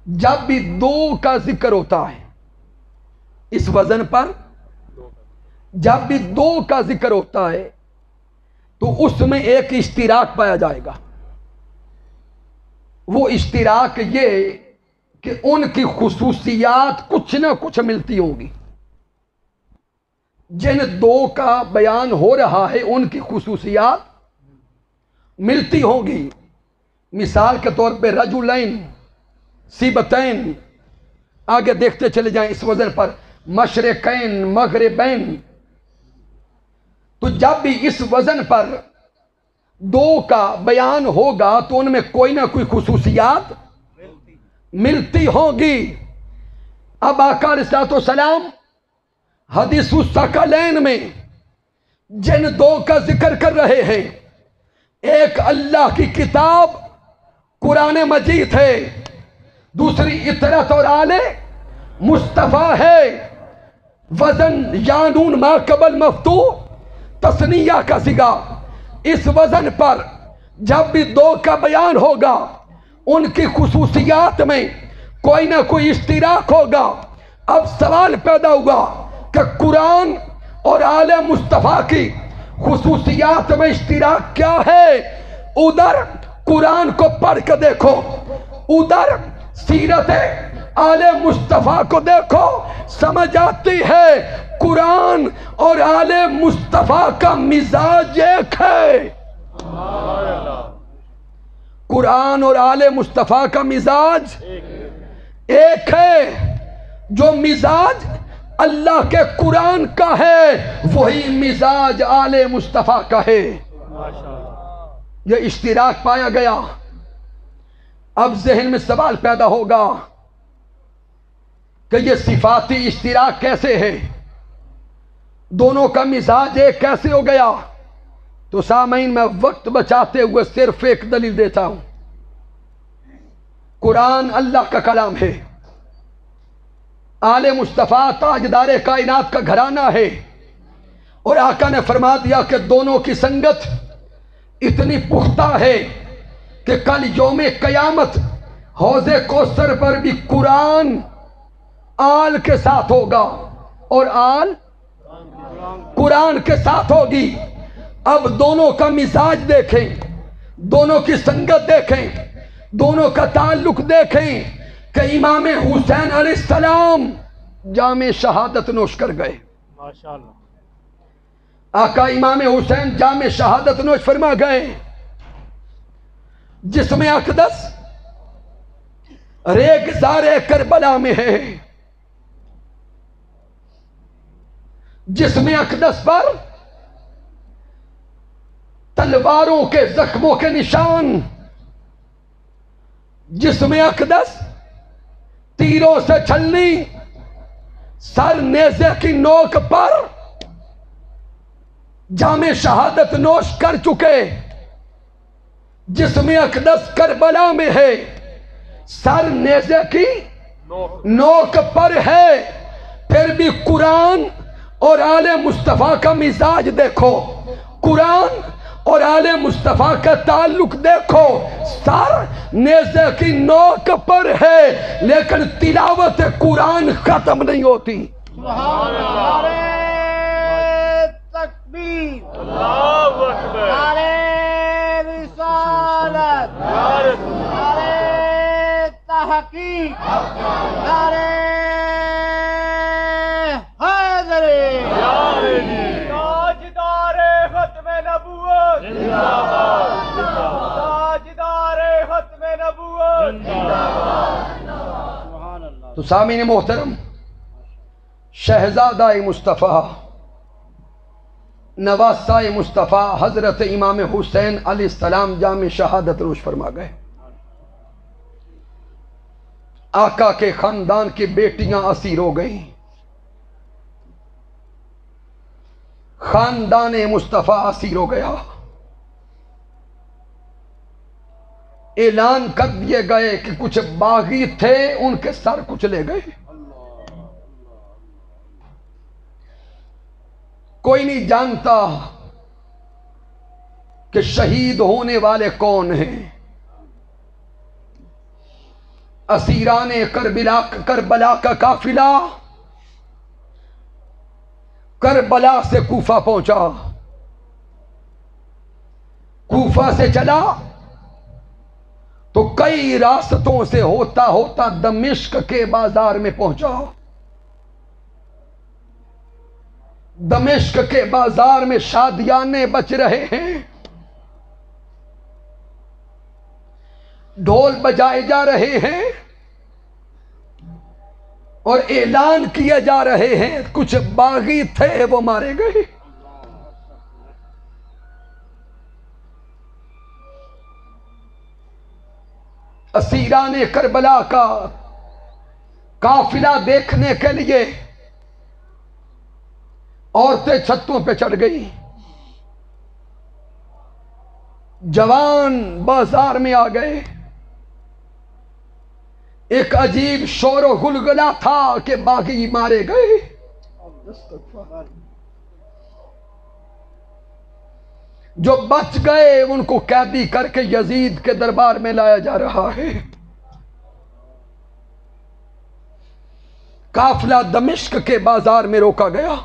جب بھی دو کا ذکر ہوتا ہے، اس وزن پر جب بھی دو کا ذکر ہوتا ہے تو اس میں ایک اشتراک پایا جائے گا۔ وہ اشتراک یہ کہ ان کی خصوصیات کچھ نہ کچھ ملتی ہوں گی۔ جن دو کا بیان ہو رہا ہے ان کی خصوصیات ملتی ہوں گی۔ مثال کے طور پہ رجلین، سیبتین، آگے دیکھتے چلے جائیں اس وزن پر، مشرقین، مغربین۔ تو جب بھی اس وزن پر دو کا بیان ہوگا تو ان میں کوئی نہ کوئی خصوصیات ملتی ہوگی۔ اب آقا علیہ السلام حدیث الثقلین میں جن دو کا ذکر کر رہے ہیں، ایک اللہ کی کتاب قرآن مجید ہے، دوسری اطرت اور آل مصطفیٰ ہے۔ وزن یانون ما قبل مفتوح تثنیہ کا صیغہ، اس وزن پر جب بھی دو کا بیان ہوگا ان کی خصوصیات میں کوئی نہ کوئی اشتراک ہوگا۔ اب سوال پیدا ہوا کہ قرآن اور آل مصطفیٰ کی خصوصیات میں اشتراک کیا ہے؟ ادھر قرآن کو پڑھ کے دیکھو، ادھر سیرت آل مصطفیٰ کو دیکھو، سمجھ آتی ہے قرآن اور آل مصطفیٰ کا مزاج ایک ہے۔ قرآن اور آل مصطفیٰ کا مزاج ایک ہے۔ جو مزاج اللہ کے قرآن کا ہے وہی مزاج آل مصطفیٰ کا ہے۔ یہ اشتراک پایا گیا۔ اب ذہن میں سوال پیدا ہوگا کہ یہ صفاتی اشتراک کیسے ہے، دونوں کا مزاج ایک کیسے ہو گیا؟ تو سامعین میں وقت بچاتے ہوئے صرف ایک دلیل دیتا ہوں۔ قرآن اللہ کا کلام ہے، آل مصطفیٰ تاجدار کائنات کا گھرانہ ہے، اور آقا نے فرما دیا کہ دونوں کی سنگت اتنی پختہ ہے کہ کل یوم قیامت حوض کوثر پر بھی قرآن آل کے ساتھ ہوگا اور آل قرآن کے ساتھ ہوگی۔ اب دونوں کا مزاج دیکھیں، دونوں کی سنگت دیکھیں، دونوں کا تعلق دیکھیں کہ امام حسین علیہ السلام جام شہادت نوش کر گئے۔ ماشاءاللہ۔ آقا امام حسین جام شہادت نوش فرما گئے۔ جسم اقدس ریگزار کربلا میں ہے، جسم اقدس پر تلواروں کے زخموں کے نشان، جسم اقدس تیروں سے چھلنی، سر نیزے کی نوک پر جام شہادت نوش کر چکے، جسم اقدس کربلا میں ہے، سر نیزے کی نوک پر ہے، پھر بھی قرآن اور آل مصطفیٰ کا مزاج دیکھو، قرآن اور آل مصطفیٰ کا تعلق دیکھو، سر نیزے کی نوک پر ہے لیکن تلاوت قرآن ختم نہیں ہوتی۔ سبحان اللہ، نعرہ تکبیر، اللہ اکبر، نعرہ رسالت، نعرہ تحقیق، نعرہ حیدری، تاجدار ختم نبوت زندہ باد، تاجدار ختم نبوت زندہ باد۔ سبحان اللہ۔ تو سامعین محترم، شہزادہ مصطفیٰ نواسہ مصطفیٰ حضرت امام حسین علیہ السلام جام شہادت نوش فرما گئے۔ آقا کے خاندان کی بیٹیاں اسیر ہو گئیں، خاندان مصطفیٰ اسیر ہو گیا، اعلان کر دیے گئے کہ کچھ باغی تھے ان کے سر کچھ لے گئے۔ کوئی نہیں جانتا کہ شہید ہونے والے کون ہیں۔ اسیران کربلا کا قافلہ کربلا سے کوفہ پہنچا، کوفہ سے چلا تو کئی راستوں سے ہوتا ہوتا دمشق کے بازار میں پہنچا۔ دمشق کے بازار میں شادیانے بچ رہے ہیں، ڈھول بجائے جا رہے ہیں اور اعلان کیے جا رہے ہیں کچھ باغی تھے وہ مارے گئے۔ اسیران کربلا کا قافلہ دیکھنے کے لیے عورتیں چھتوں پہ چڑھ گئی، جوان بازار میں آ گئے۔ ایک عجیب شور و غلغلہ تھا کہ باغی مارے گئے۔ جو بچ گئے ان کو قیدی کر کے یزید کے دربار میں لایا جا رہا ہے۔ قافلہ دمشق کے بازار میں روکا گیا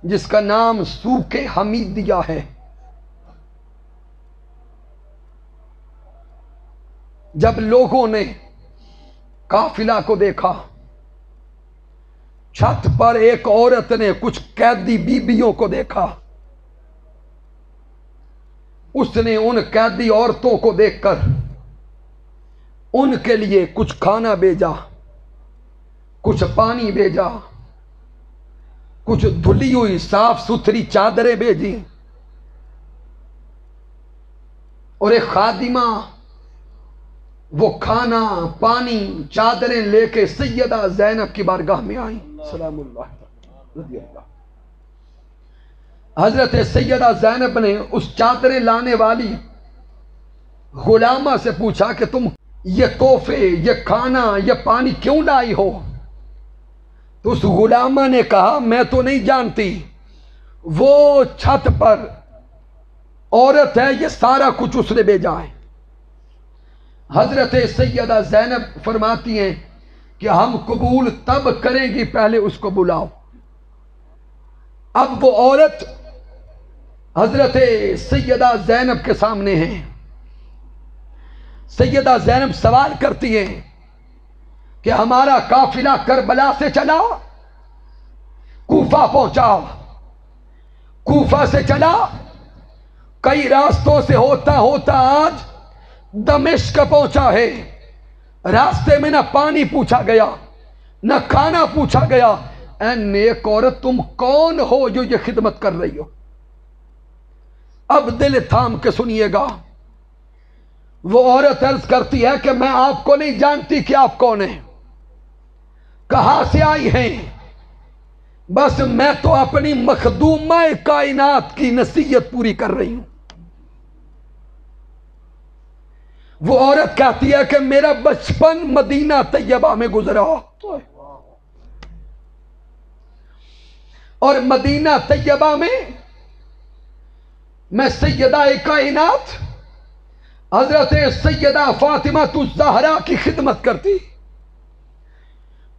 جس کا نام سوق حمیدیہ ہے۔ جب لوگوں نے قافلہ کو دیکھا، چھت پر ایک عورت نے کچھ قیدی بیبیوں کو دیکھا، اس نے ان قیدی عورتوں کو دیکھ کر ان کے لیے کچھ کھانا بھیجا، کچھ پانی بھیجا، کچھ دھلی ہوئی صاف ستھری چادریں بھیجی، اور ایک خادمہ وہ کھانا پانی چادریں لے کے سیدہ زینب کی بارگاہ میں آئیں سلام اللہ رضی اللہ۔ حضرت سیدہ زینب نے اس چادریں لانے والی غلامہ سے پوچھا کہ تم یہ تحفے، یہ کھانا، یہ پانی کیوں لائی ہو؟ تو اس غلامہ نے کہا میں تو نہیں جانتی، وہ چھت پر عورت ہے، یہ سارا کچھ اس نے بھیجا ہے۔ حضرت سیدہ زینب فرماتی ہیں کہ ہم قبول تب کریں گی، پہلے اس کو بلاؤ۔ اب وہ عورت حضرت سیدہ زینب کے سامنے ہے۔ سیدہ زینب سوال کرتی ہیں کہ ہمارا قافلہ کربلا سے چلا، کوفہ پہنچا، کوفہ سے چلا، کئی راستوں سے ہوتا ہوتا آج دمشق پہنچا ہے۔ راستے میں نہ پانی پوچھا گیا، نہ کھانا پوچھا گیا۔ اے نیک عورت، تم کون ہو جو یہ خدمت کر رہی ہو؟ اب دل تھام کے سنیے گا۔ وہ عورت عرض کرتی ہے کہ میں آپ کو نہیں جانتی کہ آپ کون ہیں، کہاں سے آئی ہیں، بس میں تو اپنی مخدومہ کائنات کی نصیحت پوری کر رہی ہوں۔ وہ عورت کہتی ہے کہ میرا بچپن مدینہ طیبہ میں گزرا، اور مدینہ طیبہ میں سیدہ کائنات حضرت سیدہ فاطمہ الزہرا کی خدمت کرتی،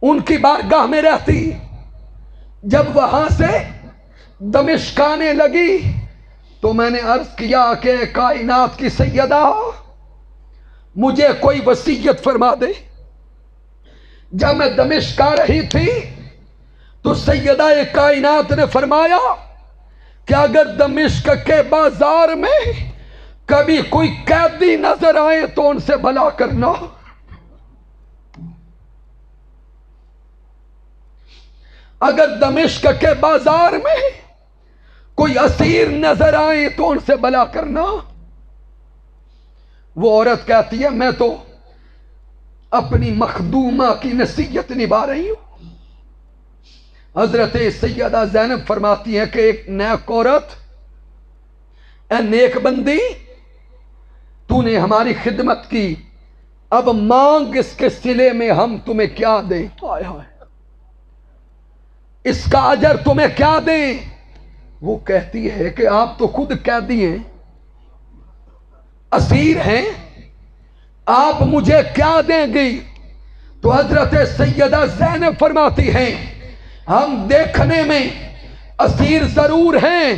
ان کی بارگاہ میں رہتی۔ جب وہاں سے دمشق آنے لگی تو میں نے عرض کیا کہ کائنات کی سیدہ مجھے کوئی وصیت فرما دے۔ جب میں دمشق آ رہی تھی تو سیدہ کائنات نے فرمایا کہ اگر دمشق کے بازار میں کبھی کوئی قیدی نظر آئے تو ان سے بھلا کرنا۔ اگر دمشق کے بازار میں کوئی اسیر نظر آئے تو ان سے بھلا کرنا۔ وہ عورت کہتی ہے میں تو اپنی مخدومہ کی نصیحت نبھا رہی ہوں۔ حضرت سیدہ زینب فرماتی ہے کہ ایک نیک عورت، اے نیک بندی، تو نے ہماری خدمت کی، اب مانگ اس کے صلے میں ہم تمہیں کیا دیں؟ اس کا اجر تمہیں کیا دیں؟ وہ کہتی ہے کہ آپ تو خود قیدی ہیں، اسیر ہیں، آپ مجھے کیا دیں گی؟ تو حضرت سیدہ زینب فرماتی ہیں ہم دیکھنے میں اسیر ضرور ہیں،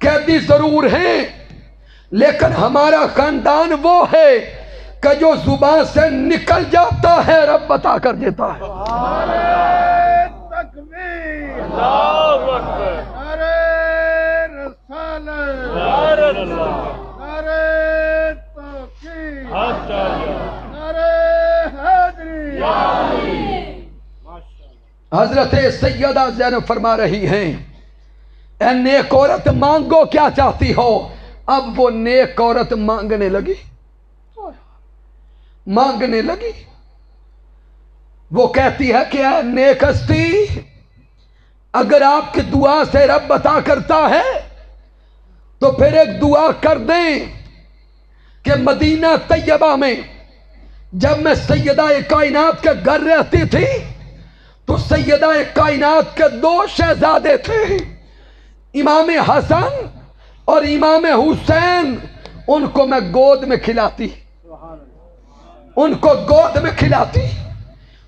قیدی ضرور ہیں، لیکن ہمارا خاندان وہ ہے کہ جو زبان سے نکل جاتا ہے رب عطا کر دیتا ہے۔ تکبیر، اللہ اکبر، نعرہ رسالت، نعرہ اللہ، نعرہ توحید، حق چاہیے، نعرہ حیدری۔ حضرت سیدہ زینب فرما رہی ہیں اے نیک عورت مانگو کیا چاہتی ہو؟ اب وہ نیک عورت مانگنے لگی، مانگنے لگی۔ وہ کہتی ہے کہ اے نیک ہستی، اگر آپ کی دعا سے رب عطا کرتا ہے تو پھر ایک دعا کر دیں کہ مدینہ طیبہ میں جب میں سیدہ کائنات کے گھر رہتی تھی تو سیدہ کائنات کے دو شہزادے تھے، امام حسن اور امام حسین، ان کو میں گود میں کھلاتی، ان کو گود میں کھلاتی،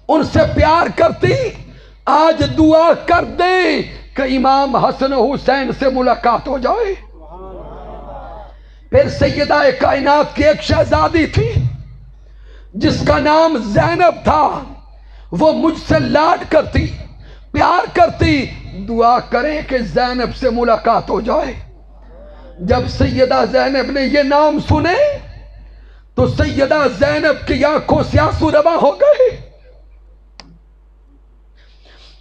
ان سے پیار کرتی۔ آج دعا کر دیں کہ امام حسن و حسین سے ملاقات ہو جائے۔ پھر سیدہ کائنات کی ایک شہزادی تھی جس کا نام زینب تھا، وہ مجھ سے لاڈ کرتی، پیار کرتی، دعا کریں کہ زینب سے ملاقات ہو جائے۔ جب سیدہ زینب نے یہ نام سنے تو سیدہ زینب کی آنکھوں سے آنسو رواں ہو گئے،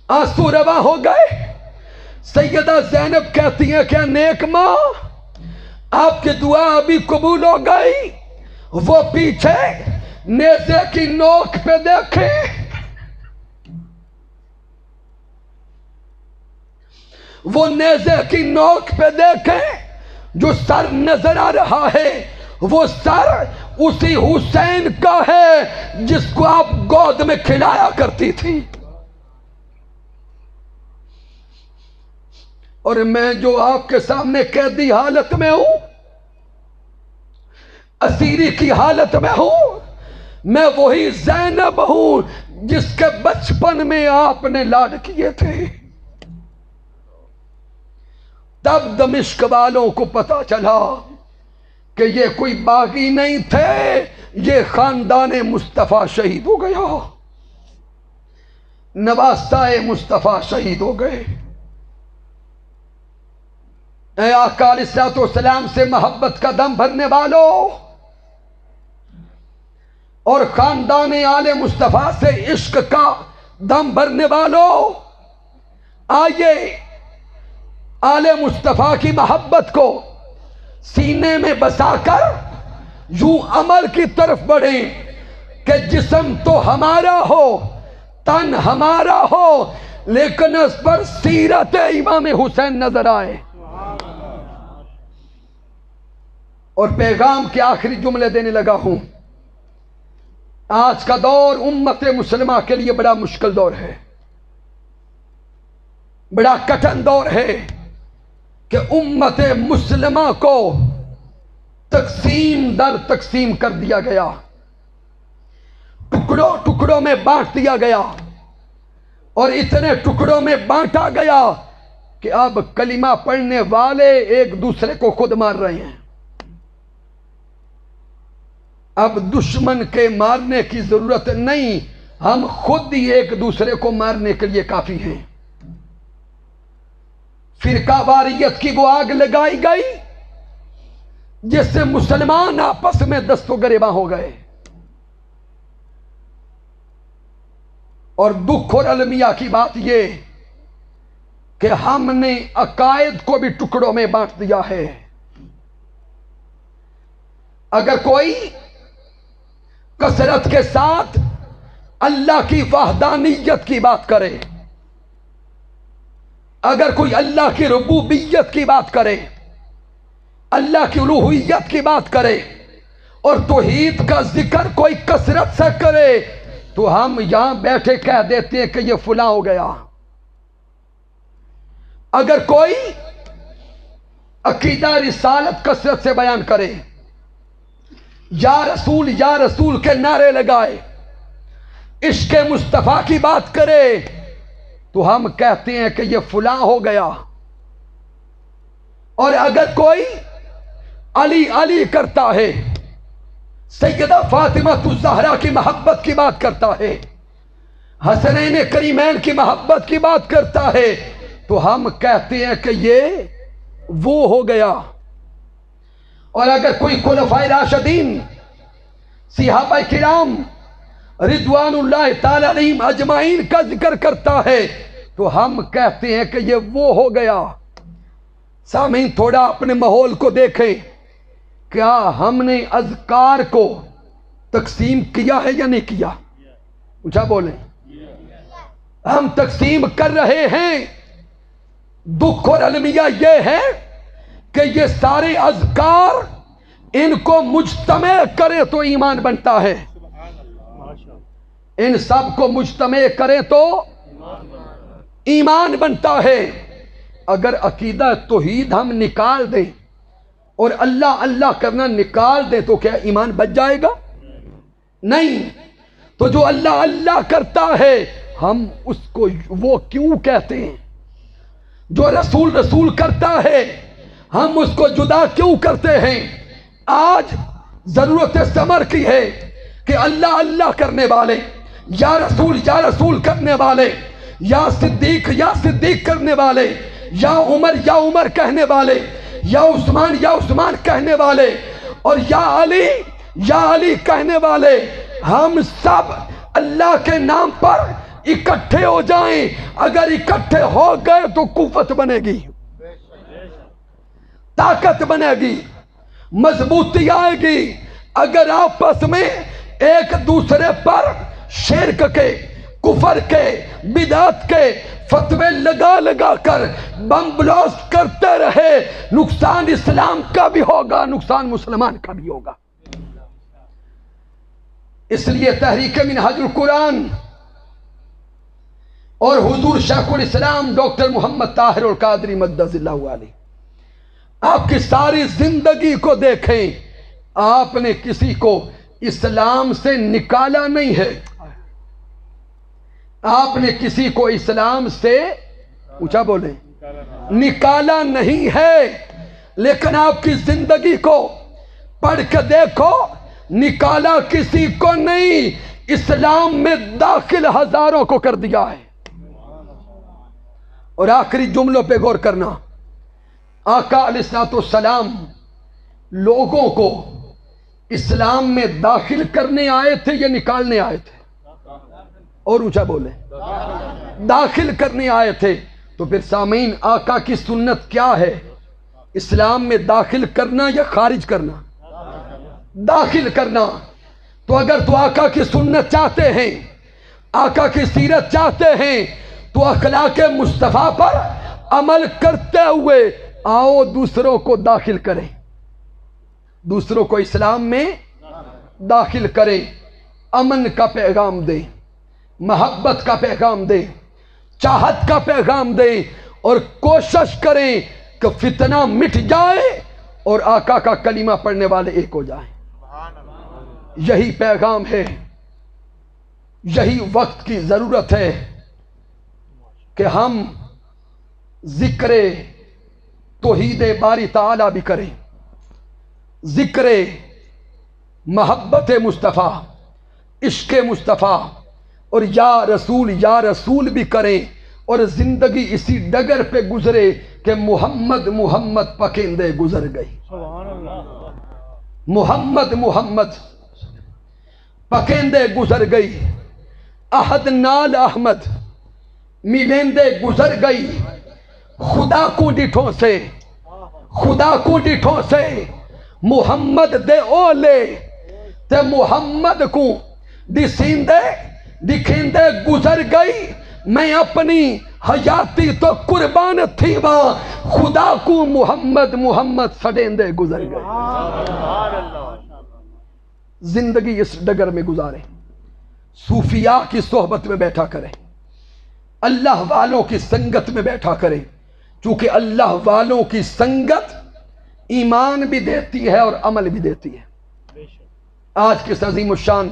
آنسو رواں ہو گئے۔ سیدہ زینب کہتی ہیں کہ نیک ماں، آپ کی دعا ابھی قبول ہو گئی۔ وہ پیچھے نیزے کی نوک پہ دیکھیں، وہ نیزے کی نوک پہ دیکھیں جو سر نظر آ رہا ہے، وہ سر اسی حسین کا ہے جس کو آپ گود میں کھلایا کرتی تھی۔ اور میں جو آپ کے سامنے قیدی حالت میں ہوں، اسیری کی حالت میں ہوں، میں وہی زینب ہوں جس کے بچپن میں آپ نے لاڈ کیے تھے۔ تب دمشق والوں کو پتا چلا کہ یہ کوئی باغی نہیں تھے، یہ خاندان مصطفیٰ شہید ہو گیا، نواسائے مصطفیٰ شہید ہو گئے۔ اے آقا علیہ الصلوۃ والسلام سے محبت کا دم بھرنے والوں اور خاندان آل مصطفیٰ سے عشق کا دم بھرنے والوں، آئیے آل مصطفیٰ کی محبت کو سینے میں بسا کر یوں عمل کی طرف بڑھیں کہ جسم تو ہمارا ہو، تن ہمارا ہو، لیکن اس پر سیرت امام حسین نظر آئے۔ اور پیغام کے آخری جملے دینے لگا ہوں۔ آج کا دور امت مسلمہ کے لیے بڑا مشکل دور ہے، بڑا کٹھن دور ہے کہ امت مسلمہ کو تقسیم در تقسیم کر دیا گیا، ٹکڑوں ٹکڑوں میں بانٹ دیا گیا، اور اتنے ٹکڑوں میں بانٹا گیا کہ اب کلمہ پڑھنے والے ایک دوسرے کو خود مار رہے ہیں۔ اب دشمن کے مارنے کی ضرورت نہیں، ہم خود ہی ایک دوسرے کو مارنے کے لیے کافی ہیں۔ فرقہ واریت کی وہ آگ لگائی گئی جس سے مسلمان آپس میں دست و گریباں ہو گئے، اور دکھ اور المیہ کی بات یہ کہ ہم نے عقائد کو بھی ٹکڑوں میں بانٹ دیا ہے۔ اگر کوئی کثرت کے ساتھ اللہ کی وحدانیت کی بات کرے، اگر کوئی اللہ کی ربوبیت کی بات کرے، اللہ کی الوہیت کی بات کرے، اور توحید کا ذکر کوئی کثرت سے کرے، تو ہم یہاں بیٹھے کہہ دیتے ہیں کہ یہ فلاں ہو گیا۔ اگر کوئی عقیدہ رسالت کثرت سے بیان کرے، یا رسول کے نعرے لگائے، عشق مصطفیٰ کی بات کرے، تو ہم کہتے ہیں کہ یہ فلاں ہو گیا۔ اور اگر کوئی علی علی کرتا ہے، سیدہ فاطمہ الزہرا کی محبت کی بات کرتا ہے، حسنین کریمین کی محبت کی بات کرتا ہے، تو ہم کہتے ہیں کہ یہ وہ ہو گیا۔ اور اگر کوئی خلفائے راشدین، صحابہ کرام رضوان اللہ تعالی علیہم اجمعین کا ذکر کرتا ہے، تو ہم کہتے ہیں کہ یہ وہ ہو گیا۔ سامعین، تھوڑا اپنے ماحول کو دیکھیں، کیا ہم نے اذکار کو تقسیم کیا ہے یا نہیں کیا؟ اونچا بولیں۔ ہم تقسیم کر رہے ہیں۔ دکھ اور المیہ یہ ہے کہ یہ سارے اذکار ان کو مجتمع کرے تو ایمان بنتا ہے، ان سب کو مجتمع کرے تو ایمان بنتا ہے۔ اگر عقیدہ توحید ہم نکال دیں اور اللہ اللہ کرنا نکال دیں تو کیا ایمان بچ جائے گا؟ نہیں۔ تو جو اللہ اللہ کرتا ہے ہم اس کو وہ کیوں کہتے ہیں؟ جو رسول رسول کرتا ہے ہم اس کو جدا کیوں کرتے ہیں؟ آج ضرورت ثمر کی ہے کہ اللہ اللہ کرنے والے، یا رسول کرنے والے، یا صدیق کرنے والے، یا عمر کہنے والے، یا عثمان کہنے والے، اور یا علی کہنے والے، ہم سب اللہ کے نام پر اکٹھے ہو جائیں۔ اگر اکٹھے ہو گئے تو قوت بنے گی، طاقت بنے گی، مضبوطی آئے گی۔ اگر آپس میں ایک دوسرے پر شرک کے، کفر کے، بدعت کے فتوے لگا لگا کر بم بلاسٹ کرتے رہے، نقصان اسلام کا بھی ہوگا، نقصان مسلمان کا بھی ہوگا۔ اس لیے تحریک منہاج القرآن اور حضور شیخ الاسلام ڈاکٹر محمد طاہر القادری مدد اللہ علیہ، آپ کی ساری زندگی کو دیکھیں، آپ نے کسی کو اسلام سے نکالا نہیں ہے، آپ نے کسی کو اسلام سے اونچا بولیں نکالا نہیں ہے، لیکن آپ کی زندگی کو پڑھ کے دیکھو، نکالا کسی کو نہیں، اسلام میں داخل ہزاروں کو کر دیا ہے۔ اور آخری جملوں پہ غور کرنا، آقا علیہ السلام لوگوں کو اسلام میں داخل کرنے آئے تھے یا نکالنے آئے تھے؟ اور اونچا بولیں، داخل کرنے آئے تھے۔ تو پھر سامعین، آقا کی سنت کیا ہے؟ اسلام میں داخل کرنا یا خارج کرنا؟ داخل کرنا۔ تو اگر تو آقا کی سنت چاہتے ہیں، آقا کی سیرت چاہتے ہیں، تو اخلاق مصطفیٰ پر عمل کرتے ہوئے آؤ دوسروں کو داخل کریں، دوسروں کو اسلام میں داخل کریں، امن کا پیغام دیں، محبت کا پیغام دیں، چاہت کا پیغام دیں، اور کوشش کریں کہ فتنہ مٹ جائے اور آقا کا کلمہ پڑھنے والے ایک ہو جائیں۔ یہی پیغام ہے، یہی وقت کی ضرورت ہے کہ ہم ذکر توحید باری تعالیٰ بھی کریں، ذکر محبت مصطفیٰ، عشق مصطفیٰ اور یا رسول بھی کریں، اور زندگی اسی ڈگر پہ گزرے کہ محمد محمد پکیندے گزر گئی، محمد پکیندے گزر گئی، احد نال احمد ملیندے گزر گئی، خدا کو ڈٹھوں سے محمد دے اولے تے محمد کو دکھیندے گزر گئی، میں اپنی حیاتی تو قربان تھی وہاں، خدا کو محمد سڈیندے گزر گئی۔ زندگی اس ڈگر میں گزاریں، صوفیاء کی صحبت میں بیٹھا کریں، اللہ والوں کی سنگت میں بیٹھا کریں، چونکہ اللہ والوں کی سنگت ایمان بھی دیتی ہے اور عمل بھی دیتی ہے۔ آج کے اس عظیم الشان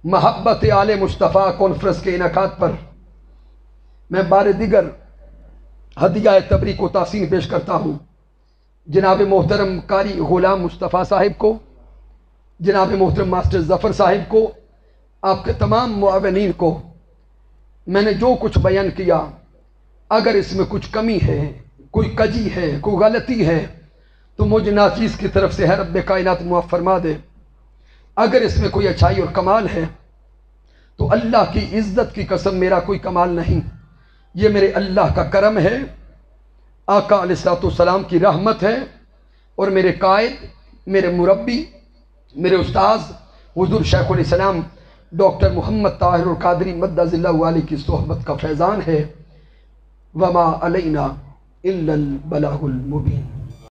محبت آل مصطفیٰ کانفرنس کے انعقاد پر میں بار دیگر ہدیہ تبریک و تحسین پیش کرتا ہوں جناب محترم قاری غلام مصطفیٰ صاحب کو، جناب محترم ماسٹر ظفر صاحب کو، آپ کے تمام معاونین کو۔ میں نے جو کچھ بیان کیا، اگر اس میں کچھ کمی ہے، کوئی کجی ہے، کوئی غلطی ہے، تو مجھ ناچیز کی طرف سے ہے رب کائنات معاف فرما دے۔ اگر اس میں کوئی اچھائی اور کمال ہے تو اللہ کی عزت کی قسم میرا کوئی کمال نہیں، یہ میرے اللہ کا کرم ہے، آقا علیہ السلام کی رحمت ہے، اور میرے قائد، میرے مربی، میرے استاذ حضور شیخ الاسلام ڈاکٹر محمد طاہر القادری مدد اللہ علیہ کی صحبت کا فیضان ہے۔ وما علینا الا البلاغ المبین۔